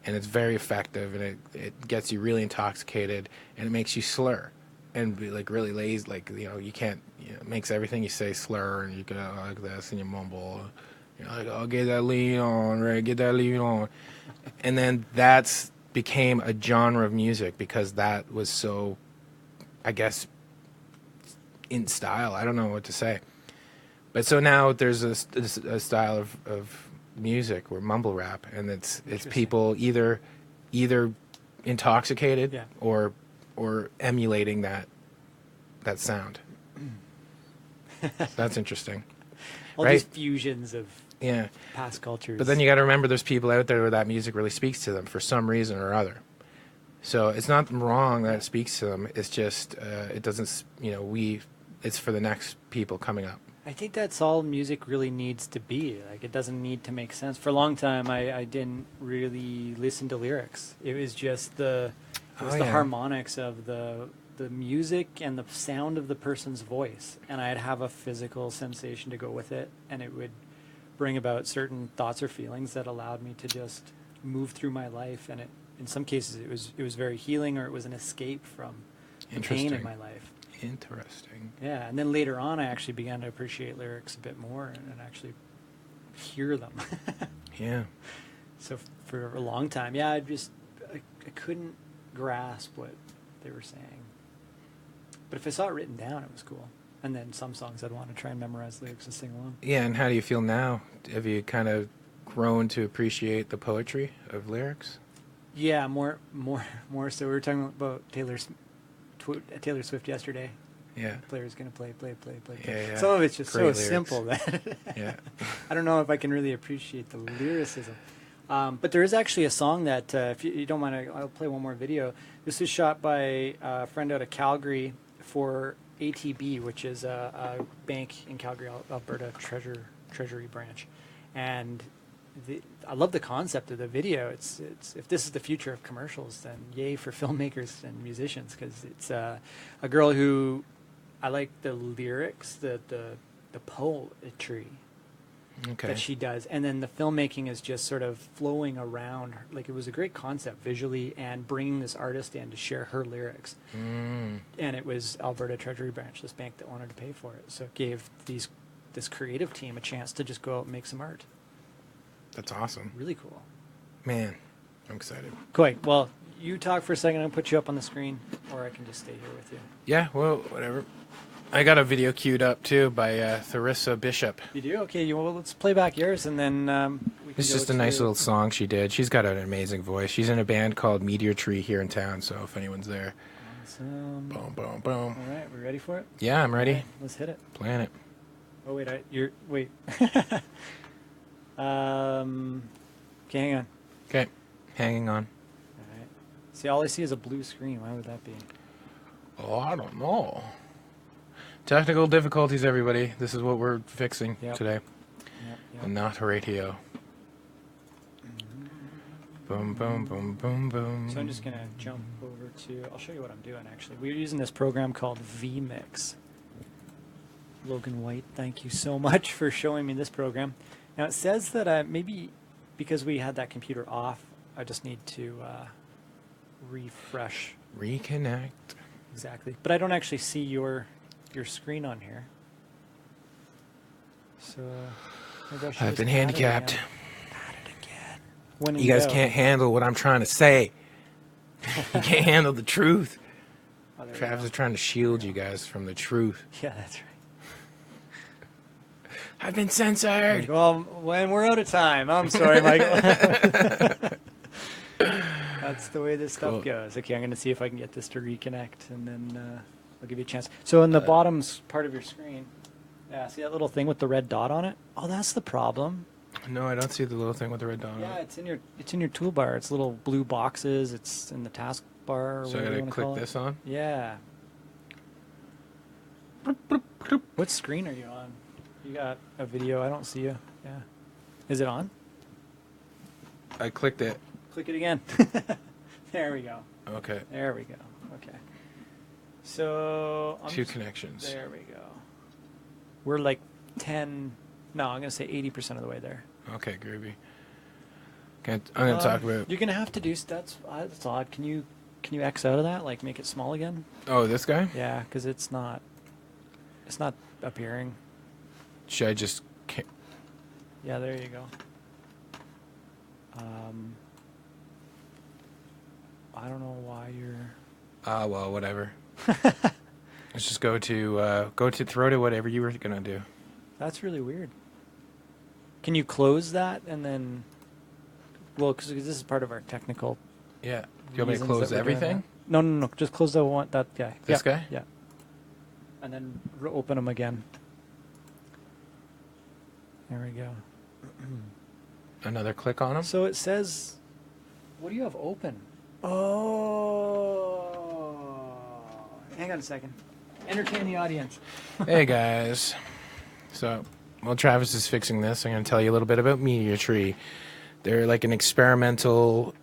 and it's very effective, and it gets you really intoxicated, and it makes you slur and be really lazy. You can't. It makes everything you say slur, and you go like this, and you mumble. You're like, "Oh, get that lean on, right? Get that lean on," and then that's became a genre of music because that was so, I guess, in style. I don't know what to say, but so now there's a style of music or mumble rap, and it's people either intoxicated or emulating that sound. That's interesting. All right? These fusions of Yeah. past cultures. But then you got to remember there's people out there where that music really speaks to them for some reason or other. So it's not wrong that it speaks to them. It's just it doesn't, it's for the next people coming up. I think that's all music really needs to be. It doesn't need to make sense. For a long time, I didn't really listen to lyrics. It was just the harmonics of the music and the sound of the person's voice. And I'd have a physical sensation to go with it, and it would bring about certain thoughts or feelings that allowed me to just move through my life. And in some cases, it was very healing, or it was an escape from the pain in my life. Interesting. Yeah, and then later on, I actually began to appreciate lyrics a bit more and actually hear them. Yeah. So for a long time, I couldn't grasp what they were saying. But if I saw it written down, it was cool. And then some songs I'd want to try and memorize lyrics and sing along. Yeah, and how do you feel now? Have you kind of grown to appreciate the poetry of lyrics? Yeah, more so. We were talking about Taylor Swift yesterday. Yeah. Player's going to play. Yeah. Some of it's just Great so lyrics. simple that Yeah. I don't know if I can really appreciate the lyricism. But there is actually a song that, if you don't mind, I'll play one more video. This is shot by a friend out of Calgary for ATB, which is a bank in Calgary, Alberta, Treasury branch. And I love the concept of the video. It's if this is the future of commercials, then yay for filmmakers and musicians, because it's a girl who I like the lyrics, the poetry that she does, and then the filmmaking is just sort of flowing around her. Like, it was a great concept visually, and bringing this artist in to share her lyrics. And it was Alberta Treasury Branch, this bank, that wanted to pay for it, so it gave this creative team a chance to just go out and make some art. That's awesome. Really cool. Man, I'm excited. Cool. Well, you talk for a second. I'm going to put you up on the screen, or I can just stay here with you. Yeah, well, whatever. I got a video queued up, too, by Theresa Bishop. You do? Okay, well, let's play back yours, and then we can It's just a nice little song she did. She's got an amazing voice. She's in a band called Meteor Tree here in town, so if anyone's there. Awesome. Boom, boom, boom. All right, we ready for it? Yeah, I'm ready. Right, let's hit it. Playing it. Oh, wait, wait. Okay, hang on. Okay, hanging on. All right. See, all I see is a blue screen. Why would that be? Oh, I don't know. Technical difficulties, everybody. This is what we're fixing today. Yep. On notRadio. Boom, boom, boom, boom, boom. So I'm just going to jump over to... I'll show you what I'm doing, actually. We're using this program called vMix. Logan White, thank you so much for showing me this program. Now, it says that maybe because we had that computer off, I just need to refresh. Reconnect. Exactly. But I don't actually see your screen on here. So maybe I should I've been just add it handicapped. again. Add it again. When in You guys doubt. can't handle what I'm trying to say. You can't handle the truth. Oh, there we Travis go. is trying to shield you guys from the truth. Yeah, that's right. I've been censored. Well, when we're out of time, I'm sorry, Michael. That's the way this stuff Cool. goes. Okay, I'm going to see if I can get this to reconnect, and then I'll give you a chance. So in the bottom part of your screen, see that little thing with the red dot on it? Oh, that's the problem. No, I don't see the little thing with the red dot on Yeah, it. it's in your toolbar. It's little blue boxes. It's in the taskbar. Or So I whatever you gotta wanna click call it. this on? Yeah. What screen are you on? You got a video. I don't see you. Yeah. Is it on? I clicked it. Click it again. There we go. Okay. There we go. Okay. So Two connections. There we go. We're like 10. No, I'm gonna say 80% of the way there. Okay, groovy. I'm gonna talk about. You're gonna have to do. That's odd. Can you X out of that? Like make it small again? Oh, this guy? Yeah, because it's not appearing. Should I just? Yeah, there you go. I don't know why you're. Well, whatever. Let's just go to throw to whatever you were gonna do. That's really weird. Can you close that and then? Well, because this is part of our technical. Yeah. Do you want me to reasons close that we're doing everything? that. No. Just close the one. That guy. This Yeah, guy? Yeah. And then open them again. There we go. Another click on them. So it says, what do you have open? Oh. Hang on a second. Entertain the audience. Hey guys. So, while Travis is fixing this, I'm going to tell you a little bit about Meteor Tree. They're like an experimental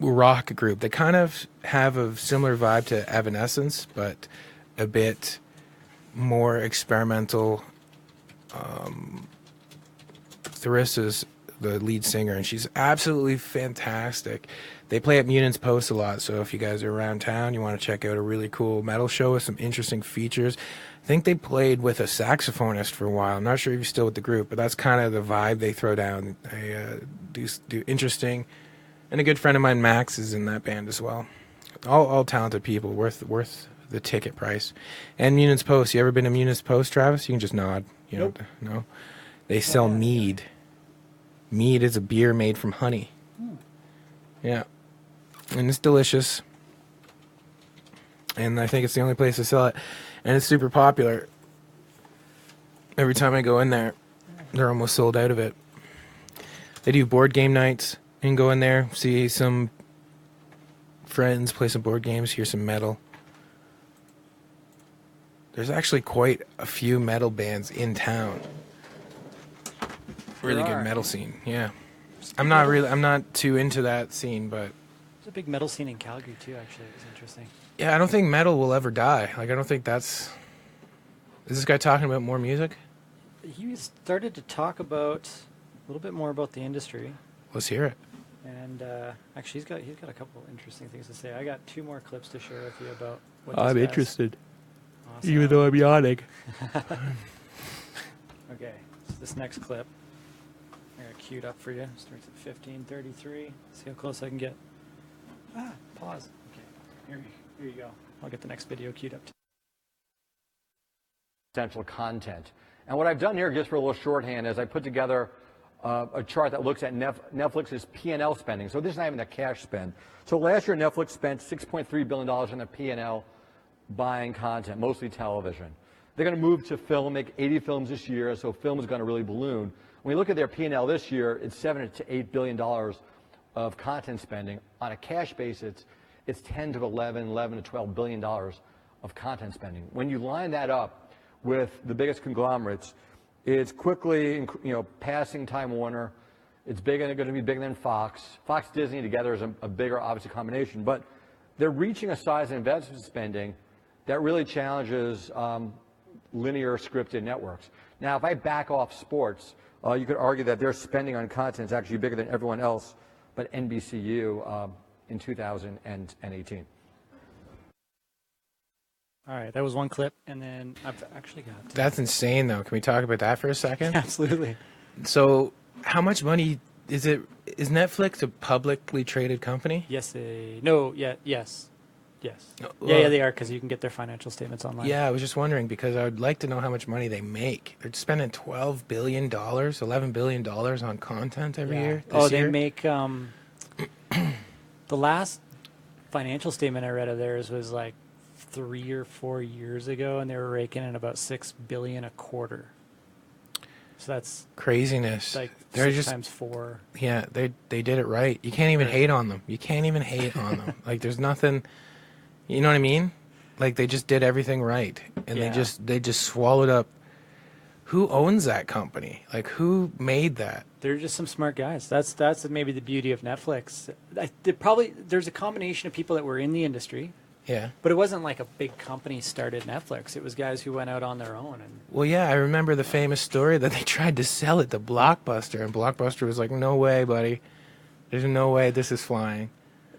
rock group. They kind of have a similar vibe to Evanescence, but a bit more experimental. Theresa's the lead singer, and she's absolutely fantastic. They play at Munins Post a lot, so if you guys are around town, you want to check out a really cool metal show with some interesting features. I think they played with a saxophonist for a while. I'm not sure if he's still with the group, but that's kind of the vibe they throw down. They do interesting, and a good friend of mine, Max, is in that band as well. All talented people, worth the ticket price. And Munins Post. You ever been to Munins Post, Travis? You can just nod. You Nope. know, no. They sell mead. Mead is a beer made from honey. Yeah. And it's delicious. And I think it's the only place to sell it. And it's super popular. Every time I go in there, they're almost sold out of it. They do board game nights. You can go in there, see some friends, play some board games, hear some metal. There's actually quite a few metal bands in town. really There good are. metal scene. Yeah, I'm not too into that scene, but There's a big metal scene in Calgary too. Actually, it was interesting. yeah, I don't think metal will ever die. Like, I don't think that's. Is this guy talking about more music? He started to talk about a little bit more about the industry, Let's hear it. and actually, he's got a couple interesting things to say. I got 2 more clips to share with you about what I'm this guy's- interested, Awesome. even though I'm yawning. Okay, so this next clip, I got it queued up for you. Starts at 15:33. See how close I can get. Pause. Okay, here you go. I'll get the next video queued up. Essential content. And what I've done here, just for a little shorthand, is I put together a chart that looks at Netflix's P&L spending. So this is not even a cash spend. So last year, Netflix spent $6.3 billion on their P&L buying content, mostly television. They're going to move to film, make 80 films this year, so film is going to really balloon. When you look at their P&L this year, it's $7 to $8 billion of content spending. On a cash basis, it's 10 to 11 to $12 billion of content spending. When you line that up with the biggest conglomerates, it's quickly, passing Time Warner. It's going to be bigger than Fox. Fox, Disney together is a bigger, obviously, combination. But they're reaching a size of investment spending that really challenges linear scripted networks. Now, if I back off sports, you could argue that their spending on content is actually bigger than everyone else but NBCU in 2018. All right, that was one clip, and then I've actually got. That's insane, though. Can we talk about that for a second? Absolutely. So, how much money is it? Is Netflix a publicly traded company? Yes. Yes. Well, They are, because you can get their financial statements online. Yeah, I was just wondering because I would like to know how much money they make. They're spending $12 billion, $11 billion on content every year. This They year? make the last financial statement I read of theirs was like 3 or 4 years ago, and they were raking in about $6 billion a quarter. So that's craziness. like They're 6 just times 4. yeah. They did it right. You can't even hate on them. You can't even hate on them. Like there's nothing. You know what I mean? Like they just did everything right, and Yeah. they just swallowed up. Who owns that company? Like who made that? They're just some smart guys. That's maybe the beauty of Netflix. There's a combination of people that were in the industry, Yeah. but it wasn't like a big company started Netflix. It was guys who went out on their own. And Well, yeah, I remember the famous story that they tried to sell it to Blockbuster, and Blockbuster was like, "No way, buddy. There's no way this is flying."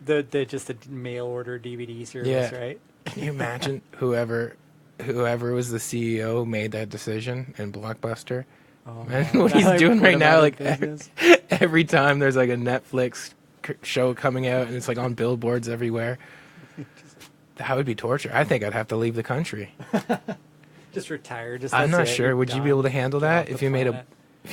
just the mail order DVD service, Yeah. right? Can you imagine whoever was the CEO made that decision in Blockbuster? Oh, Imagine what he's doing right now. Like business. every time there's like a Netflix show coming out, and it's like on billboards everywhere. That would be torture. I think I'd have to leave the country. Just retire. I'm that's not it, sure. you're Would you done. be able to handle Get that off if the you planet.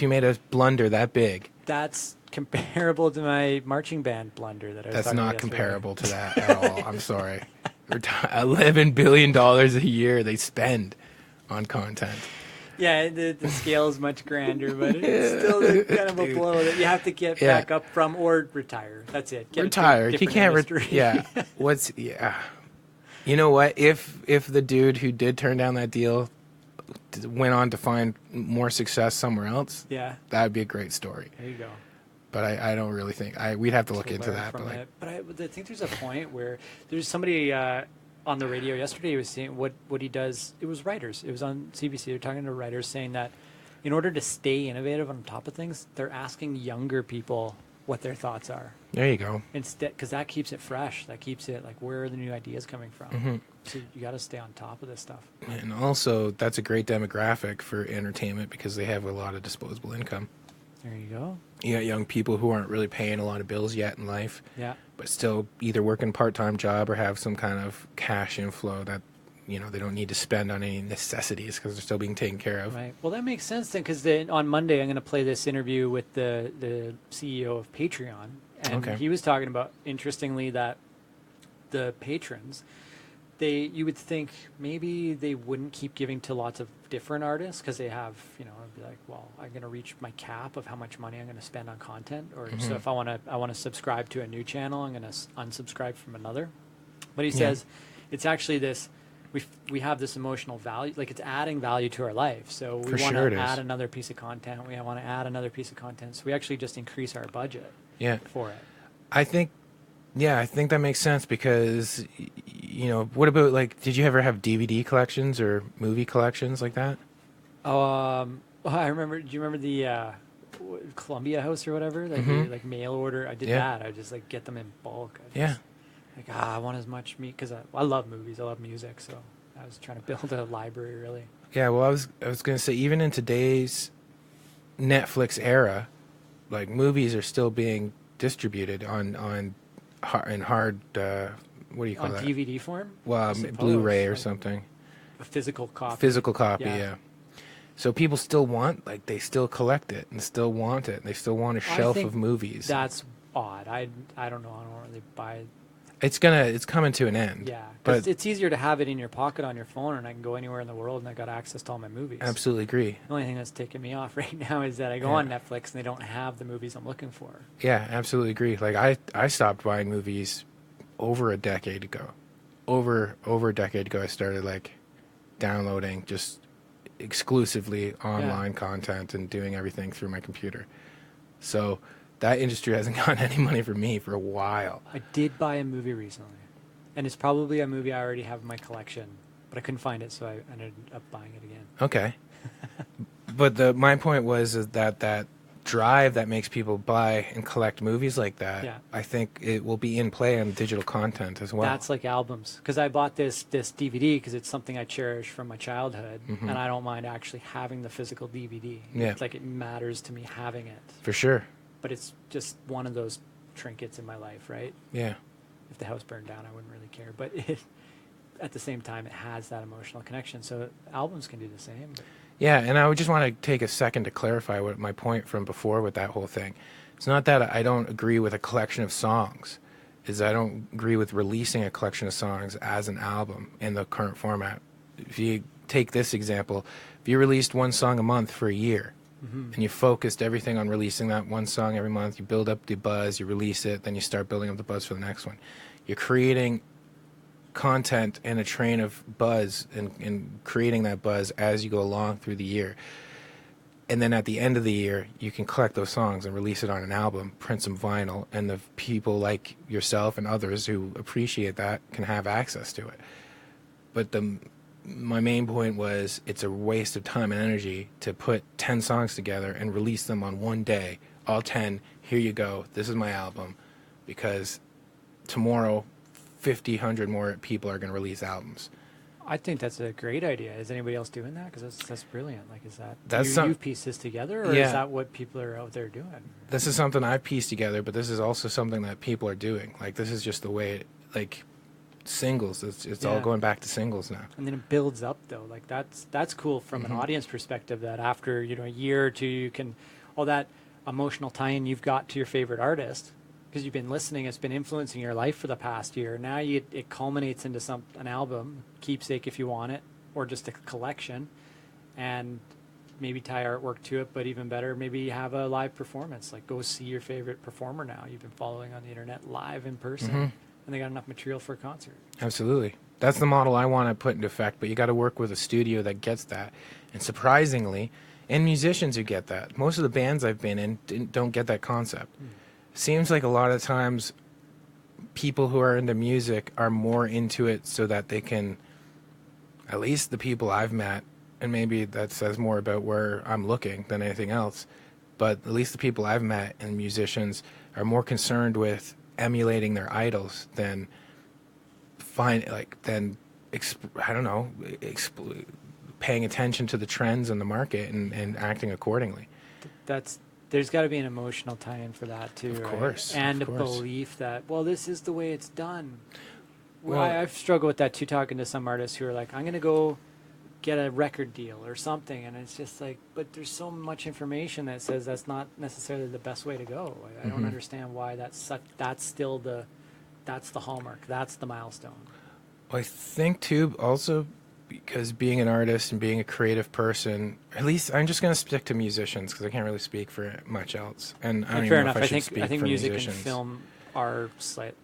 made a blunder that big? That's comparable to my marching band blunder that I was That's talking not about yesterday. comparable to that at all. I'm sorry. $11 billion a year they spend on content. Yeah, the scale is much grander, but it's still kind of a blow that you have to get Yeah. back up from or retire. That's it. Get a Retire. You different can't. industry. Yeah. You know what? If the dude who did turn down that deal went on to find more success somewhere else, Yeah, that would be a great story. there you go. But I don't really think we'd have to look To into learn that. from But like, it. But I think there's a point where there's somebody on the radio yesterday who was saying what he does. It was writers. It was on CBC. They're talking to writers saying that in order to stay innovative on top of things, they're asking younger people what their thoughts are there you go. instead, because that keeps it fresh. That keeps it like, where are the new ideas coming from? Mm-hmm. So you got to stay on top of this stuff. And also, that's a great demographic for entertainment because they have a lot of disposable income. There you go. You got young people who aren't really paying a lot of bills yet in life, Yeah. but still either working a part-time job or have some kind of cash inflow that, they don't need to spend on any necessities because they're still being taken care of. Right. Well, that makes sense then, because on Monday I'm going to play this interview with the CEO of Patreon, and Okay. he was talking about, interestingly, that the patrons, you would think maybe they wouldn't keep giving to lots of different artists because they have, it'd be like, well, I'm going to reach my cap of how much money I'm going to spend on content, or so if I want to subscribe to a new channel, I'm going to unsubscribe from another. But he says it's actually this. we have this emotional value, like it's adding value to our life. So we For want sure it to is. add another piece of content. We want to add another piece of content. So we actually just increase our budget for it. I think that makes sense because, what about, like, did you ever have DVD collections or movie collections like that? I remember. Do you remember the Columbia House or whatever? Like, you, like mail order. I did that. I just like get them in bulk. Like, I want as much meat because I love movies. I love music. So I was trying to build a library, really. Yeah, well, I was going to say, even in today's Netflix era, like, movies are still being distributed in hard, what do you call On that? DVD form? Well, I suppose, Blu-ray or like something. a physical copy. Physical copy, yeah. So people still they still collect it and still want it. They still want a shelf of movies. That's odd. I don't know. I don't really buy it. It's coming to an end. Yeah, but because it's easier to have it in your pocket on your phone, and I can go anywhere in the world, and I got access to all my movies. Absolutely agree. The only thing that's taking me off right now is that I go on Netflix and they don't have the movies I'm looking for. Yeah, absolutely agree. Like I stopped buying movies over a decade ago. Over a decade ago, I started like downloading just exclusively online content and doing everything through my computer. So that industry hasn't gotten any money from me for a while. I did buy a movie recently, and it's probably a movie I already have in my collection, but I couldn't find it, so I ended up buying it again. Okay. But my point was is that drive that makes people buy and collect movies like that, I think it will be in play on digital content as well. That's like albums, because I bought this DVD because it's something I cherish from my childhood, and I don't mind actually having the physical DVD. Yeah. It's like it matters to me having it. For sure. But it's just one of those trinkets in my life, right? Yeah. If the house burned down, I wouldn't really care. But at the same time, it has that emotional connection. So albums can do the same. But yeah, and I would just want to take a second to clarify what my point from before with that whole thing. It's not that I don't agree with a collection of songs. Is I don't agree with releasing a collection of songs as an album in the current format. If you take this example, if you released one song a month for a year, and you focused everything on releasing that one song every month, you build up the buzz, you release it, then you start building up the buzz for the next one. You're creating content and a train of buzz and creating that buzz as you go along through the year. And then at the end of the year, you can collect those songs and release it on an album, print some vinyl, and the people like yourself and others who appreciate that can have access to it. But my main point was it's a waste of time and energy to put 10 songs together and release them on one day. All 10, here you go, this is my album. Because tomorrow, 50, 100 more people are going to release albums. I think that's a great idea. Is anybody else doing that? Because that's brilliant. Like, is that That's you've pieced this together, or Yeah. is that what people are out there doing? This is something I've pieced together, but this is also something that people are doing. Like, this is just the way singles. It's all going back to singles now. And then it builds up, though. Like that's cool from an audience perspective. That after a year or two, you can all that emotional tie-in you've got to your favorite artist because you've been listening. It's been influencing your life for the past year. Now it culminates into an album, keepsake if you want it, or just a collection, and maybe tie artwork to it. But even better, maybe have a live performance. Like go see your favorite performer now you've been following on the internet live in person. And they got enough material for a concert. Absolutely. That's the model I want to put into effect, but you got to work with a studio that gets that. And surprisingly, and musicians who get that. Most of the bands I've been in don't get that concept. Seems like a lot of times people who are into music are more into it so that they can, at least the people I've met, and maybe that says more about where I'm looking than anything else, but at least the people I've met and musicians are more concerned with emulating their idols than paying attention to the trends in the market and acting accordingly. There's got to be an emotional tie-in for that too, Of right? course, and of a course. belief that this is the way it's done. Well, I've struggled with that too, talking to some artists who are like, I'm going to go get a record deal or something, and it's just like, but there's so much information that says that's not necessarily the best way to go. I don't understand why that's the hallmark, that's the milestone. I think too also because being an artist and being a creative person, at least I'm just going to stick to musicians because I can't really speak for much else. And I don't even fair know enough. if I think for music musicians. and film are slightly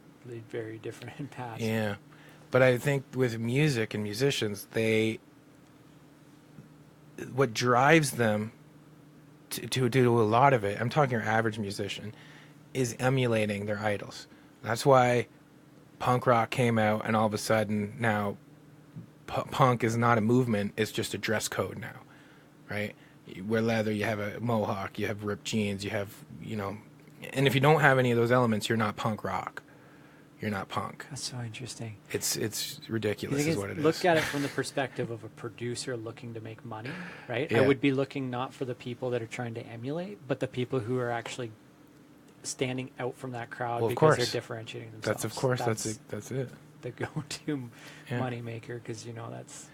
very different in paths. Yeah. But I think with music and musicians, what drives them to do a lot of it, I'm talking your average musician, is emulating their idols. That's why punk rock came out, and all of a sudden now punk is not a movement, it's just a dress code now, right? You wear leather, you have a mohawk, you have ripped jeans, you have, and if you don't have any of those elements, you're not punk rock. You're not punk. That's so interesting. It's ridiculous is what it is. Look at it from the perspective of a producer looking to make money, right? Yeah. I would be looking not for the people that are trying to emulate, but the people who are actually standing out from that crowd because they're differentiating themselves. That's it. The go-to money maker, because that's.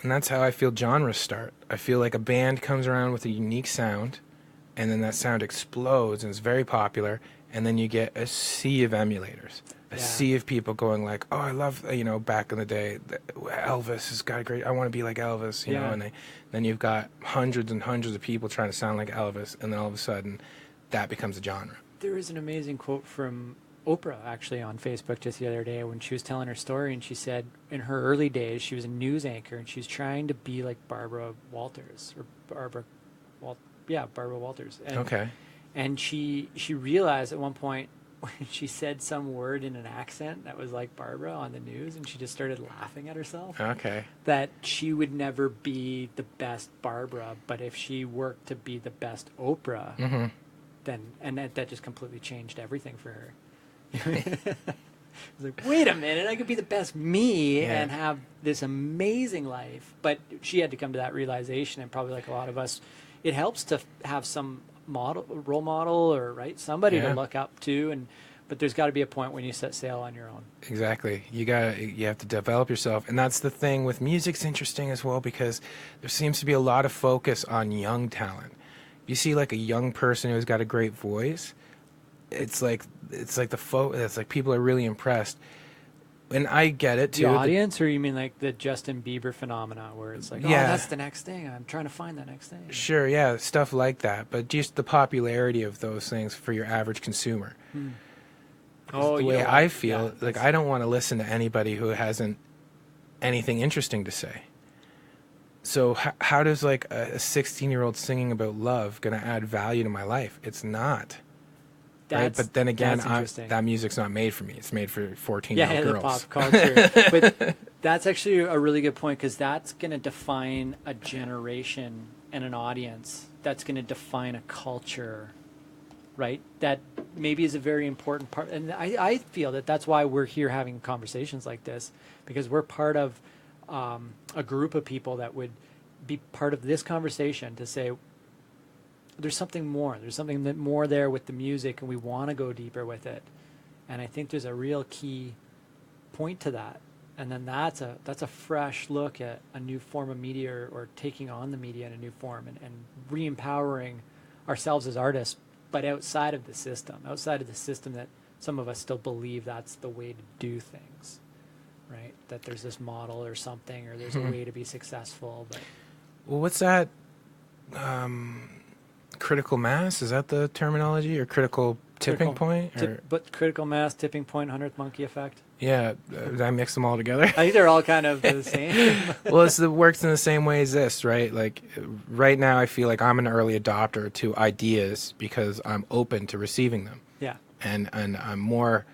And that's how I feel genres start. I feel like a band comes around with a unique sound, and then that sound explodes and is very popular, and then you get a sea of emulators. A sea of people going like, oh, I love, back in the day, Elvis has got a great, I want to be like Elvis, you know, and then you've got hundreds and hundreds of people trying to sound like Elvis, and then all of a sudden, that becomes a genre. There is an amazing quote from Oprah, actually, on Facebook just the other day when she was telling her story, and she said in her early days, she was a news anchor, and she was trying to be like Barbara Walters, Barbara Walters. And she realized at one point, when she said some word in an accent that was like Barbara on the news, and she just started laughing at herself. Okay. That she would never be the best Barbara, but if she worked to be the best Oprah, then that just completely changed everything for her. I was like, wait a minute, I could be the best me and have this amazing life. But she had to come to that realization, and probably like a lot of us, it helps to have some role model or somebody to look up to, but there's got to be a point when you set sail on your own. Exactly. You have to develop yourself, and that's the thing with music's interesting as well, because there seems to be a lot of focus on young talent. You see like a young person who's got a great voice, it's like people are really impressed. And I get it too. The audience, or you mean like the Justin Bieber phenomena, where it's like, that's the next thing. I'm trying to find the next thing. Sure, yeah, stuff like that. But just the popularity of those things for your average consumer. The way I feel, like I don't want to listen to anybody who hasn't anything interesting to say. So how does like a 16-year-old singing about love going to add value to my life? It's not. Right? But then again, that music's not made for me. It's made for 14-year-old girls. The pop culture. But that's actually a really good point, because that's going to define a generation and an audience. That's going to define a culture, right? That maybe is a very important part. And I feel that that's why we're here having conversations like this, because we're part of a group of people that would be part of this conversation to say, there's something more. There's something more there with the music, and we want to go deeper with it. And I think there's a real key point to that. And then that's a fresh look at a new form of media, or taking on the media in a new form, and re-empowering ourselves as artists, but outside of the system that some of us still believe that's the way to do things, right? That there's this model or something, or there's a way to be successful. But well, what's that? Critical mass, is that the terminology, or critical tipping point? But critical mass, tipping point, 100th monkey effect. Yeah, did I mix them all together? I think they're all kind of the same. Well, it works in the same way as this, right? Like right now, I feel like I'm an early adopter to ideas because I'm open to receiving them. Yeah, and I'm more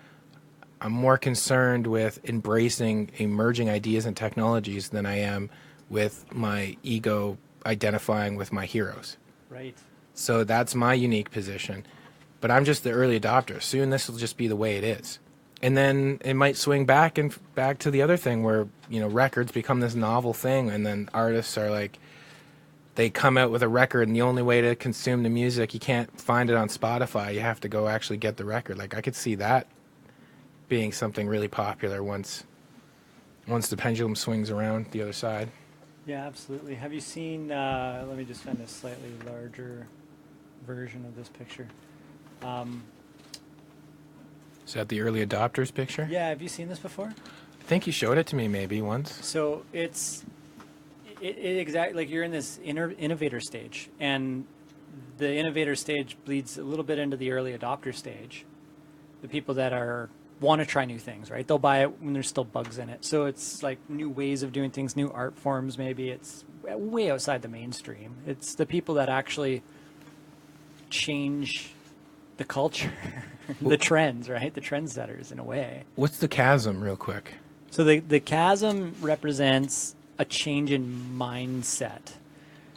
concerned with embracing emerging ideas and technologies than I am with my ego identifying with my heroes. Right. So that's my unique position. But I'm just the early adopter. Soon this will just be the way it is. And then it might swing back to the other thing where, records become this novel thing, and then artists are like, they come out with a record, and the only way to consume the music, you can't find it on Spotify. You have to go actually get the record. Like I could see that being something really popular once the pendulum swings around the other side. Yeah, absolutely. Have you seen, let me just find a slightly larger version of this picture. Is that the early adopters picture? Yeah, have you seen this before? I think you showed it to me maybe once. So it's exactly like you're in this innovator stage, and the innovator stage bleeds a little bit into the early adopter stage. The people that are want to try new things, right? They'll buy it when there's still bugs in it. So it's like new ways of doing things, new art forms. Maybe it's way outside the mainstream. It's the people that actually change the culture, the trends, right? The trendsetters in a way. What's the chasm, real quick? So the chasm represents a change in mindset.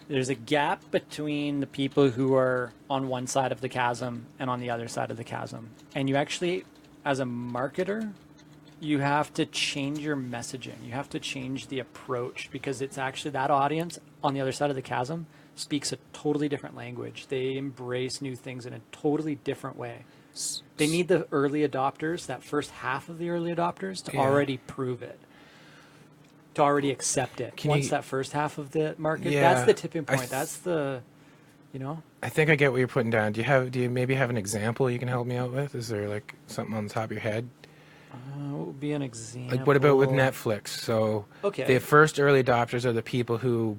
There's a gap between the people who are on one side of the chasm and on the other side of the chasm. And you actually, as a marketer, you have to change your messaging. You have to change the approach, because it's actually that audience on the other side of the chasm speaks a totally different language. They embrace new things in a totally different way. They need the early adopters, that first half of the early adopters, to already prove it, to already accept it. Once that first half of the market, that's the tipping point. That's the, I think I get what you're putting down. Do you maybe have an example you can help me out with? Is there like something on the top of your head? What would be an example? Like, what about with Netflix? So the first early adopters are the people who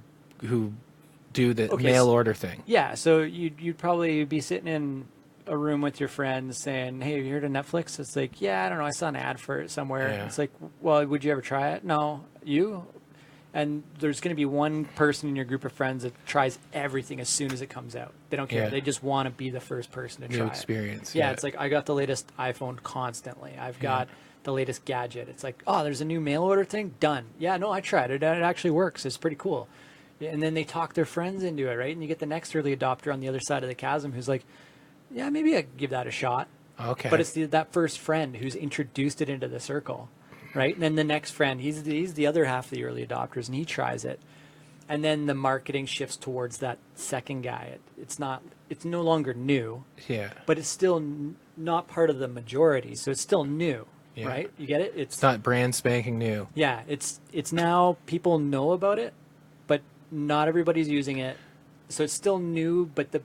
do the mail order thing. Yeah, so you'd probably be sitting in a room with your friends saying, "Hey, have you heard of Netflix?" It's like, "Yeah, I don't know. I saw an ad for it somewhere." Yeah. It's like, "Well, would you ever try it?" "No." "You?" And there's going to be one person in your group of friends that tries everything as soon as it comes out. They don't care. Yeah. They just want to be the first person to try New experience. it. Yeah, it's like, I got the latest iPhone constantly. I've got the latest gadget. It's like, oh, there's a new mail order thing? Done. Yeah, no, I tried it. It actually works. It's pretty cool. And then they talk their friends into it, right? And you get the next early adopter on the other side of the chasm who's like, yeah, maybe I could give that a shot. Okay. But it's that first friend who's introduced it into the circle, right? And then the next friend, he's the other half of the early adopters, and he tries it. And then the marketing shifts towards that second guy. It's no longer new. Yeah. But it's still not part of the majority, so it's still new, right? You get it? It's not brand spanking new. Yeah, it's now people know about it, but not everybody's using it. So it's still new, but the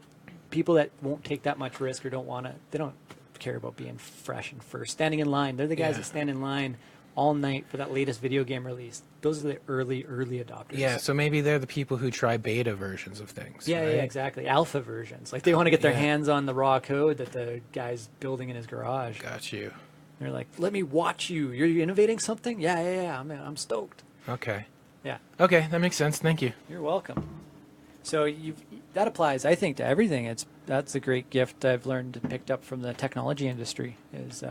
people that won't take that much risk or they don't care about being fresh and first. Standing in line, they're the guys that stand in line all night for that latest video game release. Those are the early adopters. Yeah, so maybe they're the people who try beta versions of things. Yeah, right? yeah, exactly. Alpha versions. Like, they want to get their hands on the raw code that the guy's building in his garage. Got you. They're like, let me watch you. You're innovating something? Yeah. I'm stoked. Okay. Yeah. Okay, that makes sense. Thank you. You're welcome. So that applies, I think, to everything. That's a great gift I've learned and picked up from the technology industry, is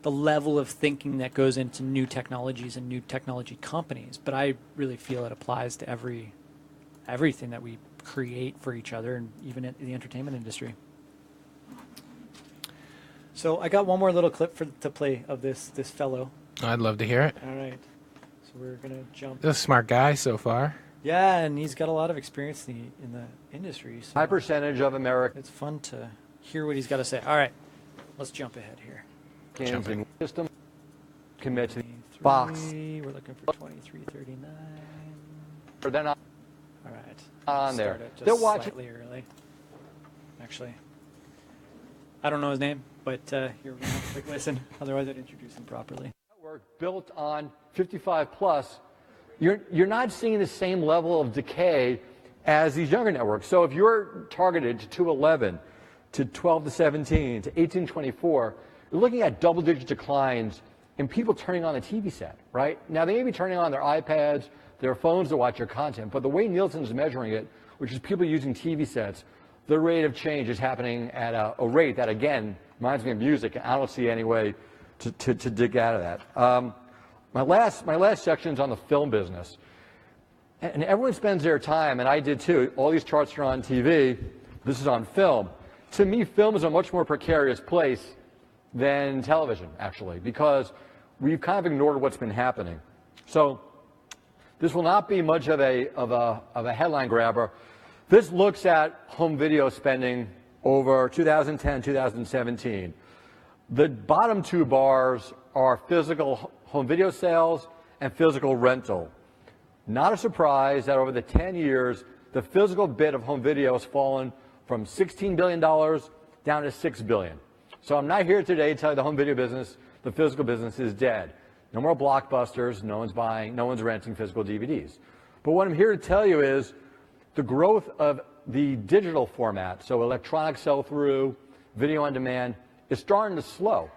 the level of thinking that goes into new technologies and new technology companies. But I really feel it applies to everything that we create for each other, and even in the entertainment industry. So I got one more little clip to play of this fellow. I'd love to hear it. All right. So we're going to jump. This is a smart guy so far. Yeah, and he's got a lot of experience in the industry. So high percentage of America. It's fun to hear what he's got to say. All right, let's jump ahead here. Jumping system commit to the box. We're looking for 2339. Or they're not All right. on there. They're watching slightly early. Actually, I don't know his name, but here we're going to have a quick listen. Otherwise, I'd introduce him properly. Network built on 55 plus. You're not seeing the same level of decay as these younger networks. So if you're targeted to 211, to 12 to 17, to 18 to 24, you're looking at double-digit declines in people turning on the TV set, right? Now, they may be turning on their iPads, their phones to watch your content, but the way Nielsen's measuring it, which is people using TV sets, the rate of change is happening at a rate that, again, reminds me of music. I don't see any way to dig out of that. My last section is on the film business. And everyone spends their time, and I did too. All these charts are on TV. This is on film. To me, film is a much more precarious place than television, actually, because we've kind of ignored what's been happening. So this will not be much of a headline grabber. This looks at home video spending over 2010, 2017. The bottom two bars are physical home video sales and physical rental. Not a surprise that over the 10 years, the physical bit of home video has fallen from $16 billion down to $6 billion. So I'm not here today to tell you the home video business, the physical business is dead. No more blockbusters, no one's renting physical DVDs. But what I'm here to tell you is the growth of the digital format, so electronic sell-through, video on demand, is starting to slow,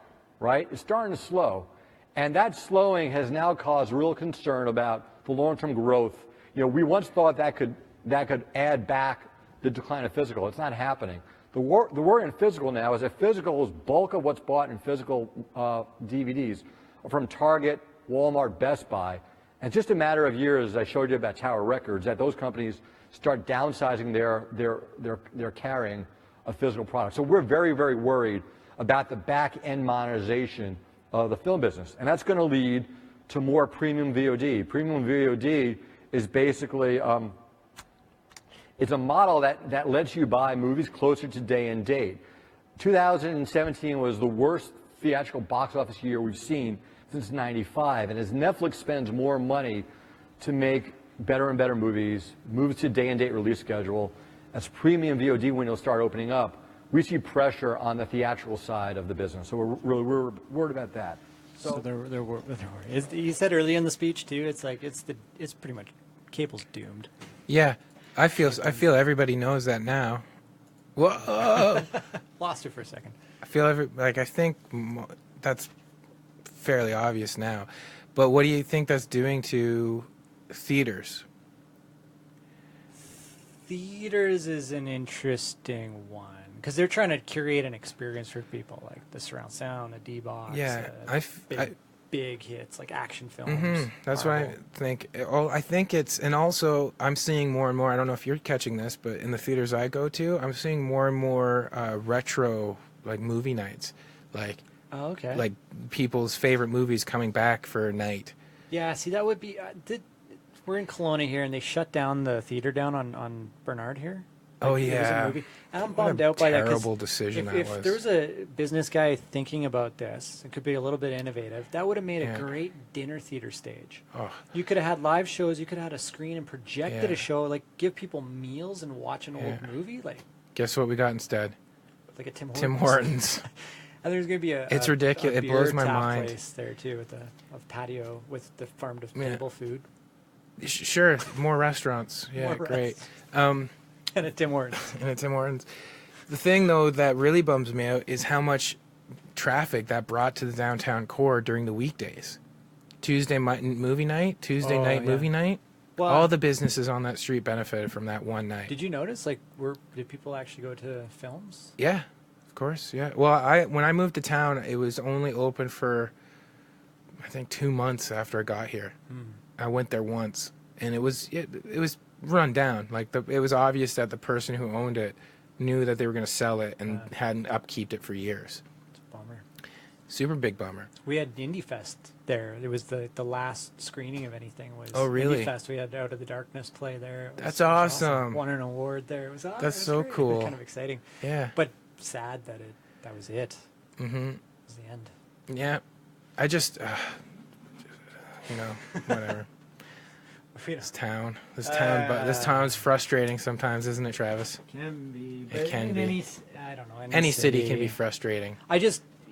right? It's starting to slow. And that slowing has now caused real concern about the long-term growth. We once thought that could add back the decline of physical. It's not happening. The worry in physical now is that physical is bulk of what's bought in physical DVDs from Target, Walmart, Best Buy. And it's just a matter of years, as I showed you about Tower Records, that those companies start downsizing their carrying of physical products. So we're very, very worried about the back-end monetization of the film business. And that's going to lead to more premium VOD. Premium VOD is basically it's a model that lets you buy movies closer to day and date. 2017 was the worst theatrical box office year we've seen since '95. And as Netflix spends more money to make better and better movies, moves to day and date release schedule, as premium VOD windows start opening up, we see pressure on the theatrical side of the business. So we're worried about that. So they're worried. He said earlier in the speech too. It's like it's pretty much cable's doomed. Yeah, I feel everybody knows that now. Whoa! Lost it for a second. I think that's fairly obvious now. But what do you think that's doing to theaters? Theaters is an interesting one because they're trying to curate an experience for people, like the surround sound, a D-box, big hits like action films. Mm-hmm. That's what I think. I think it's, and also I'm seeing more and more. I don't know if you're catching this, but in the theaters I go to, I'm seeing more and more retro like movie nights, like people's favorite movies coming back for a night. Yeah, see, that would be. We're in Kelowna here, and they shut down the theater down on Bernard here. Oh yeah, movie. And I'm bummed out by that. Terrible decision that was. If there was a business guy thinking about this, it could be a little bit innovative. That would have made a great dinner theater stage. Oh. You could have had live shows. You could have had a screen and projected a show. Like give people meals and watch an old movie. Like guess what we got instead? Like a Tim Hortons. Tim Hortons. And there's gonna be It's ridiculous. It blows my mind. Place there too with a patio with the farm to table food. Sure, more restaurants. Yeah, more great. And a Tim Hortons. The thing, though, that really bums me out is how much traffic that brought to the downtown core during the weekdays. Tuesday night movie night. Well, all the businesses on that street benefited from that one night. Did you notice, did people actually go to films? Yeah, of course, yeah. Well, when I moved to town, it was only open for, I think, 2 months after I got here. I went there once, and it was run down. It was obvious that the person who owned it knew that they were going to sell it and hadn't upkeeped it for years. It's a bummer. Super big bummer. We had Indie Fest there. It was the last screening of anything was really? Indie Fest. We had Out of the Darkness play there. That's awesome. Won an award there. It was awesome. That's so great. cool. It was kind of exciting. Yeah. But sad that was it. Mm-hmm. It was the end. Yeah. I just, whatever. This town's frustrating sometimes, isn't it, Travis? It can be. It can be. I don't know. Any city can be frustrating.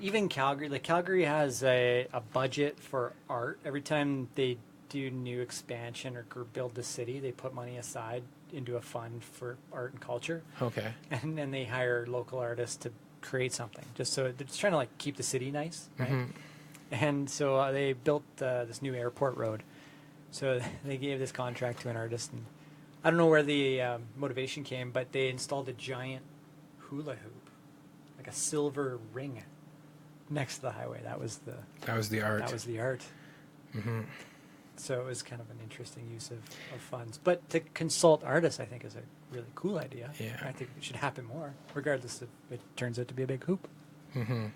Even Calgary, Calgary has a budget for art. Every time they do new expansion or build the city, they put money aside into a fund for art and culture. Okay. And then they hire local artists to create something. Just so they're just trying to keep the city nice, right? Mm-hmm. And so they built this new airport road. So they gave this contract to an artist, and I don't know where the motivation came, but they installed a giant hula hoop, like a silver ring, next to the highway. That was the art. That was the art. Mm-hmm. So it was kind of an interesting use of funds. But to consult artists, I think, is a really cool idea. Yeah. I think it should happen more, regardless if it turns out to be a big hoop. Mm-hmm.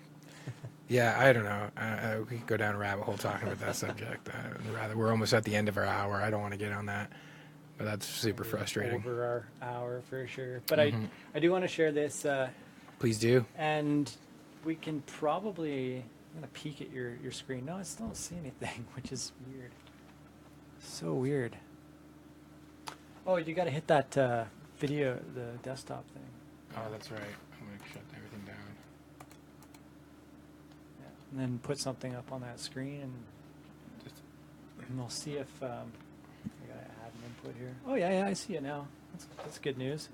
Yeah, I don't know. We could go down a rabbit hole talking about that subject. We're almost at the end of our hour. I don't want to get on that, but that's super frustrating. Over our hour for sure. But I do want to share this. Please do. And we can probably. I'm gonna peek at your screen. No, I still don't see anything, which is weird. So weird. Oh, you got to hit that video, the desktop thing. Oh, that's right. I'm gonna shut everything down. And then put something up on that screen, and we'll see if I gotta add an input here. Oh yeah, I see it now. That's good news.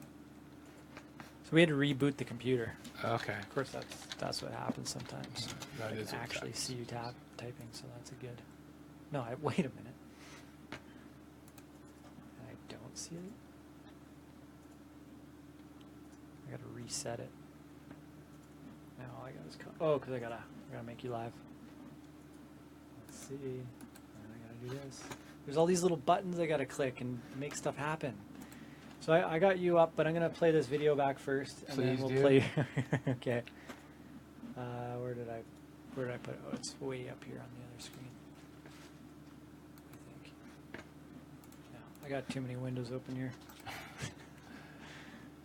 we had to reboot the computer. Okay. Of course, that's what happens sometimes. That I is can what actually happens. see you typing, so that's a good. No, wait a minute. I don't see it. I gotta reset it. Now all I got is because I gotta make you live. Let's see. And I gotta do this. There's all these little buttons I gotta click and make stuff happen. So I got you up, but I'm gonna play this video back first, and then Please we'll do. play. Okay. Where did I put it? Oh, it's way up here on the other screen. I think. No, I got too many windows open here.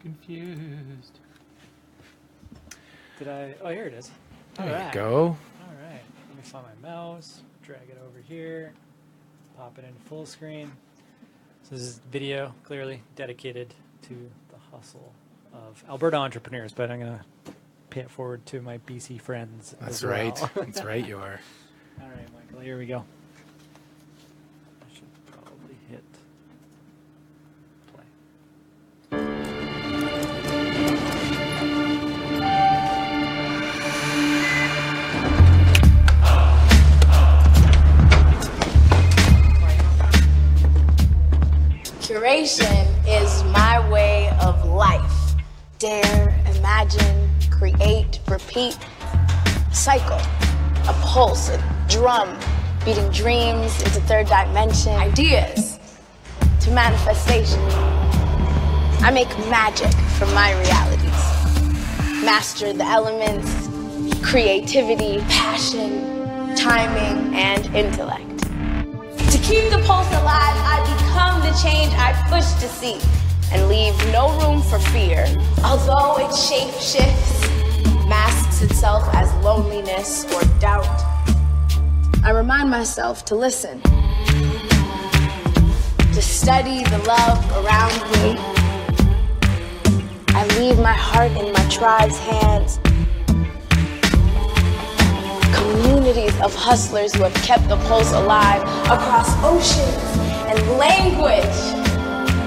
Confused. Did I? Oh, here it is. There Alright. you go. All right. Let me find my mouse. Drag it over here. Pop it into full screen. So this is video, clearly dedicated to the hustle of Alberta entrepreneurs, but I'm going to pay it forward to my BC friends. That's as well. right. That's right, you are. All right, Michael, here we go. I should probably hit play. Curation is my way of life. Dare, imagine, create, repeat. Cycle, a pulse, a drum, beating dreams into third dimension. Ideas to manifestation. I make magic from my realities. Master the elements, creativity, passion, timing, and intellect. To keep the pulse alive, I become the change I push to see and leave no room for fear. Although it shape shifts, masks itself as loneliness or doubt, I remind myself to listen, to study the love around me. I leave my heart in my tribe's hands. Communities of hustlers who have kept the pulse alive across oceans and language.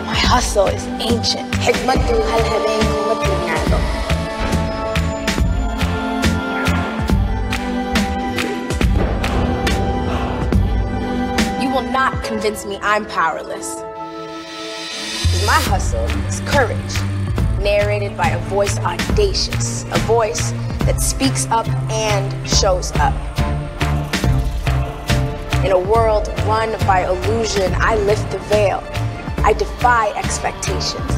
My hustle is ancient. حكمته هالهبين كومتني نعلم. You will not convince me I'm powerless. 'Cause my hustle is courage, narrated by a voice audacious, a voice that speaks up and shows up. In a world run by illusion, I lift the veil. I defy expectations.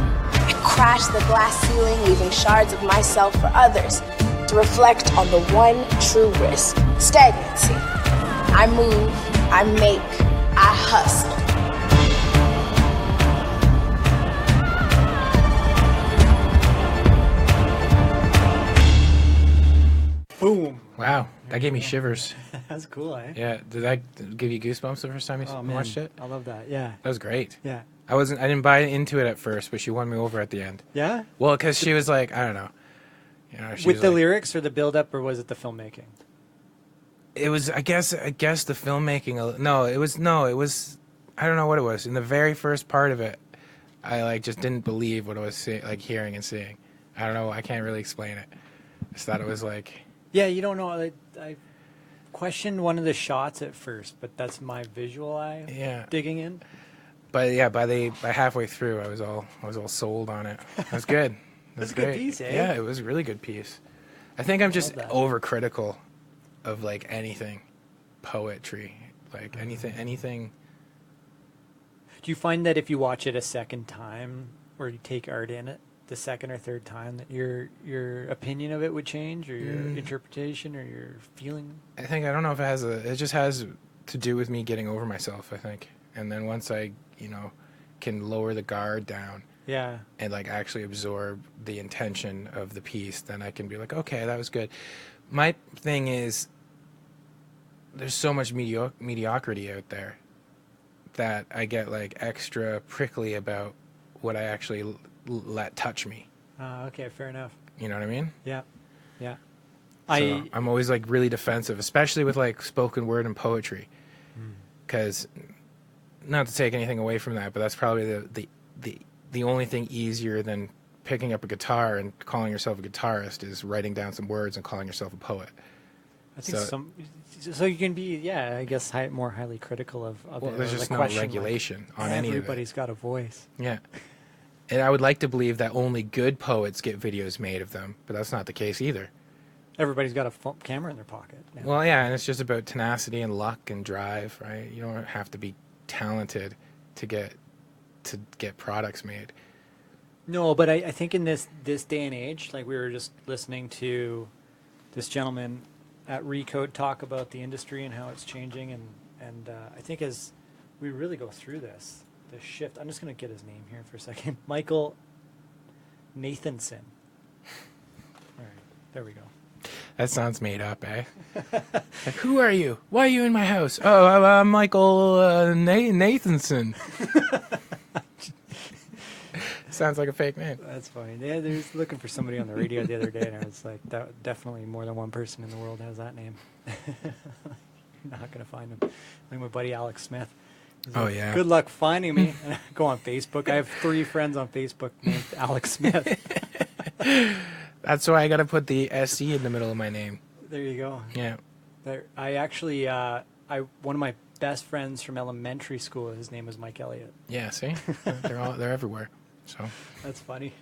I crash the glass ceiling, leaving shards of myself for others to reflect on the one true risk: stagnancy. I move, I make, I hustle. Boom. Wow, that gave me shivers. That's cool, eh? Yeah, did that give you goosebumps the first time you Oh, man. watched it? I love that. Yeah. That was great. Yeah. I didn't buy into it at first, but she won me over at the end. Yeah? Well, because she was like, I don't know. She With was the like- lyrics or the build-up, or was it the filmmaking? It was, I guess the filmmaking. It was, I don't know what it was. In the very first part of it, I just didn't believe what I was hearing and seeing. I don't know. I can't really explain it. I just thought it was like. Yeah, you don't know. I questioned one of the shots at first, but that's my visual eye digging in. But yeah, by halfway through, I was all sold on it. It was good. It was That's a good great. piece, eh? Yeah, it was a really good piece. I think I'm just that. overcritical of anything, poetry, anything. Do you find that if you watch it a second time, or you take art in it the second or third time, that your opinion of it would change, or your interpretation, or your feeling? I think, I don't know if it just has to do with me getting over myself, I think. And then once I, can lower the guard down Yeah. and actually absorb the intention of the piece, then I can be like, okay, that was good. My thing is, there's so much mediocrity out there that I get extra prickly about what I actually let touch me. Okay, fair enough. You know what I mean? Yeah. Yeah. So I'm always really defensive, especially with spoken word and poetry, because not to take anything away from that, but that's probably the only thing easier than picking up a guitar and calling yourself a guitarist is writing down some words and calling yourself a poet. I think so you can be, I guess, more highly critical of Well, it. there's or just the no question, regulation on any of it. Everybody's got a voice. Yeah. And I would like to believe that only good poets get videos made of them, but that's not the case either. Everybody's got a camera in their pocket now. Well, yeah, and it's just about tenacity and luck and drive, right? You don't have to be talented to get products made. No, but I think in this day and age, like we were just listening to this gentleman at Recode talk about the industry and how it's changing, and I think as we really go through the shift, I'm just going to get his name here for a second. Michael Nathanson. All right, there we go. That sounds made up, eh? Like, who are you? Why are you in my house? Oh, I'm Michael Nathanson. Sounds like a fake name. That's funny. Yeah, they was looking for somebody on the radio the other day, and I was like, that definitely more than one person in the world has that name. Not going to find him. Like my buddy Alex Smith. He's like, yeah. Good luck finding me. And I go on Facebook. I have 3 friends on Facebook named Alex Smith. That's why I got to put the SC in the middle of my name. There you go. Yeah. I actually, one of my best friends from elementary school, his name was Mike Elliott. Yeah, see? They're everywhere. So that's funny.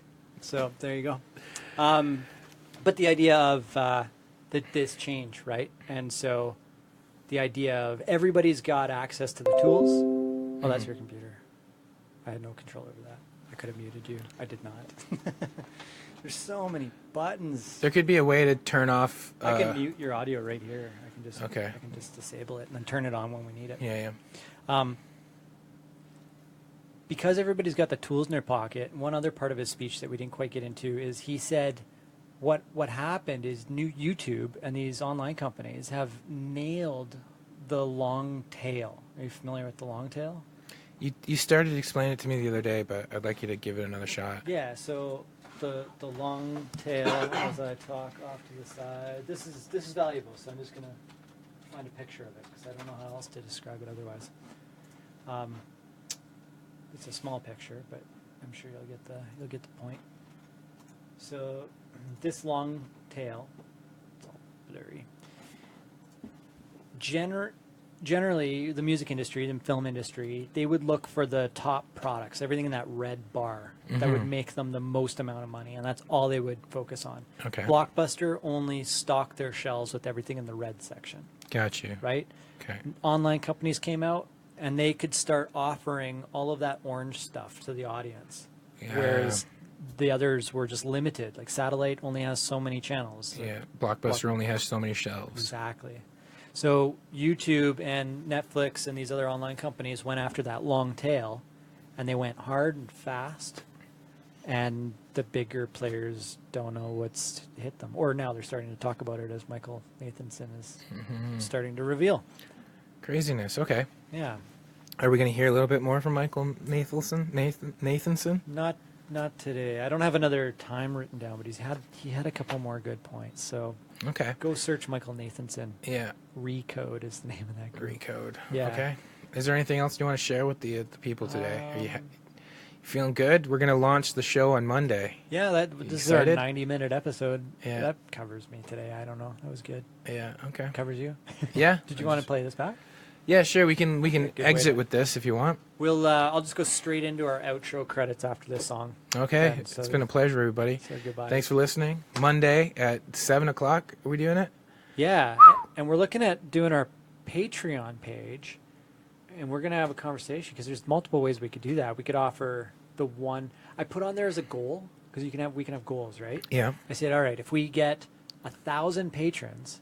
So there you go. But the idea of this change, right? And so the idea of everybody's got access to the tools. Oh, that's your computer. I had no control over that. I could have muted you. I did not. There's so many buttons. there could be a way to turn off. I can mute your audio right here. Okay. I can just disable it and then turn it on when we need it. Yeah. Because everybody's got the tools in their pocket, one other part of his speech that we didn't quite get into is he said what happened is new YouTube and these online companies have nailed the long tail. Are you familiar with the long tail? You started explaining it to me the other day, but I'd like you to give it another shot. Yeah, so the long tail, as I talk off to the side, this is valuable, so I'm just going to find a picture of it because I don't know how else to describe it otherwise. It's a small picture, but I'm sure you'll get the point. So this long tail, it's all blurry. Generally, the music industry, the film industry, they would look for the top products, everything in that red bar that would make them the most amount of money, and that's all they would focus on. Okay. Blockbuster only stocked their shelves with everything in the red section. Got you. Right? Okay. Online companies came out, and they could start offering all of that orange stuff to the audience, whereas the others were just limited. Like satellite only has so many channels. Yeah, Blockbuster only has so many shelves. Exactly. So YouTube and Netflix and these other online companies went after that long tail, and they went hard and fast, and the bigger players don't know what's hit them. Or now they're starting to talk about it, as Michael Nathanson is starting to reveal. Craziness. Okay. Yeah. Are we going to hear a little bit more from Michael Nathanson? Not today. I don't have another time written down, but he had a couple more good points. So Okay. go search Michael Nathanson. Yeah. Recode is the name of that group. Recode. Yeah. Okay. Is there anything else you want to share with the people today? Are you feeling good? We're going to launch the show on Monday. Yeah, this is our excited? 90-minute episode. Yeah. That covers me today. I don't know. That was good. Yeah. Okay. Covers you? Yeah. Did you want to play this back? Yeah, sure. We can Good way exit to- with this if you want. I'll just go straight into our outro credits after this song. Okay. Yeah, so It's been a pleasure, everybody. So goodbye. Thanks for listening. Monday at 7 o'clock. Are we doing it? Yeah, and we're looking at doing our Patreon page, and we're going to have a conversation because there's multiple ways we could do that. We could offer the one I put on there as a goal because we can have goals, right? Yeah. I said, all right, if we get 1,000 patrons,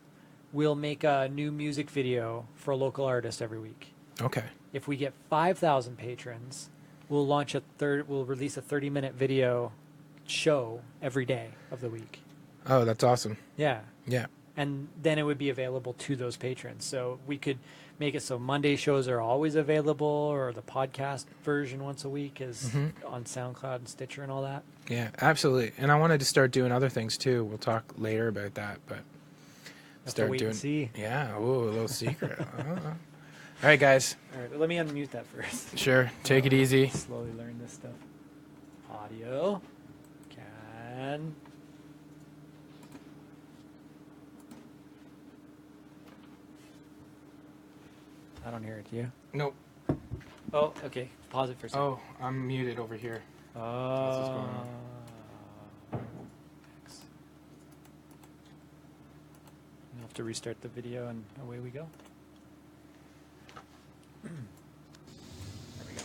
we'll make a new music video for a local artist every week. Okay. If we get 5,000 patrons, we'll release a 30-minute video show every day of the week. Oh, that's awesome. Yeah. Yeah. And then it would be available to those patrons. So we could make it so Monday shows are always available, or the podcast version once a week is on SoundCloud and Stitcher and all that. Yeah, absolutely. And I wanted to start doing other things too. We'll talk later about that, but Have to wait and see. Yeah, ooh, a little secret. All right, guys. All right, let me unmute that first. Sure. Take it easy. Slowly learn this stuff. Audio. And I don't hear it. Do you? Nope. Oh, okay. Pause it for a second. Oh, I'm muted over here. That's what's going on. Thanks. I'll have to restart the video and away we go. There we go.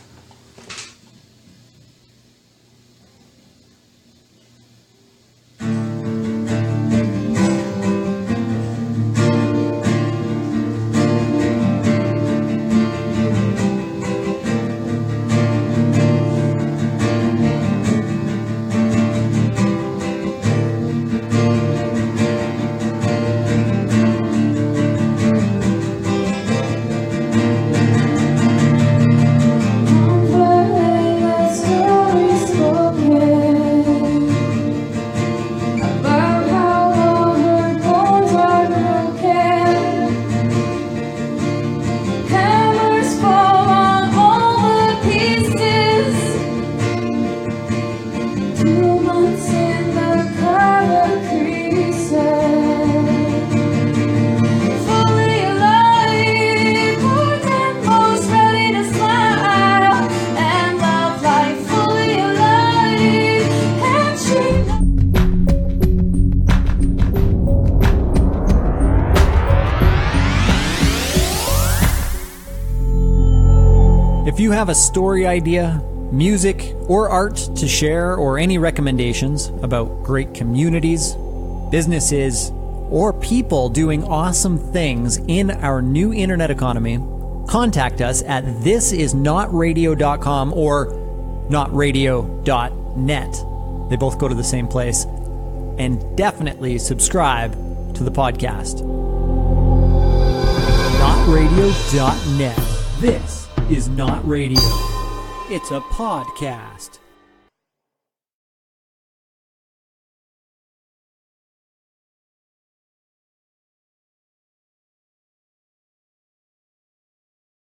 If you have a story idea, music, or art to share, or any recommendations about great communities, businesses, or people doing awesome things in our new internet economy, contact us at thisisnotradio.com or notradio.net. They both go to the same place. And definitely subscribe to the podcast. Notradio.net. This is Not Radio. It's a podcast.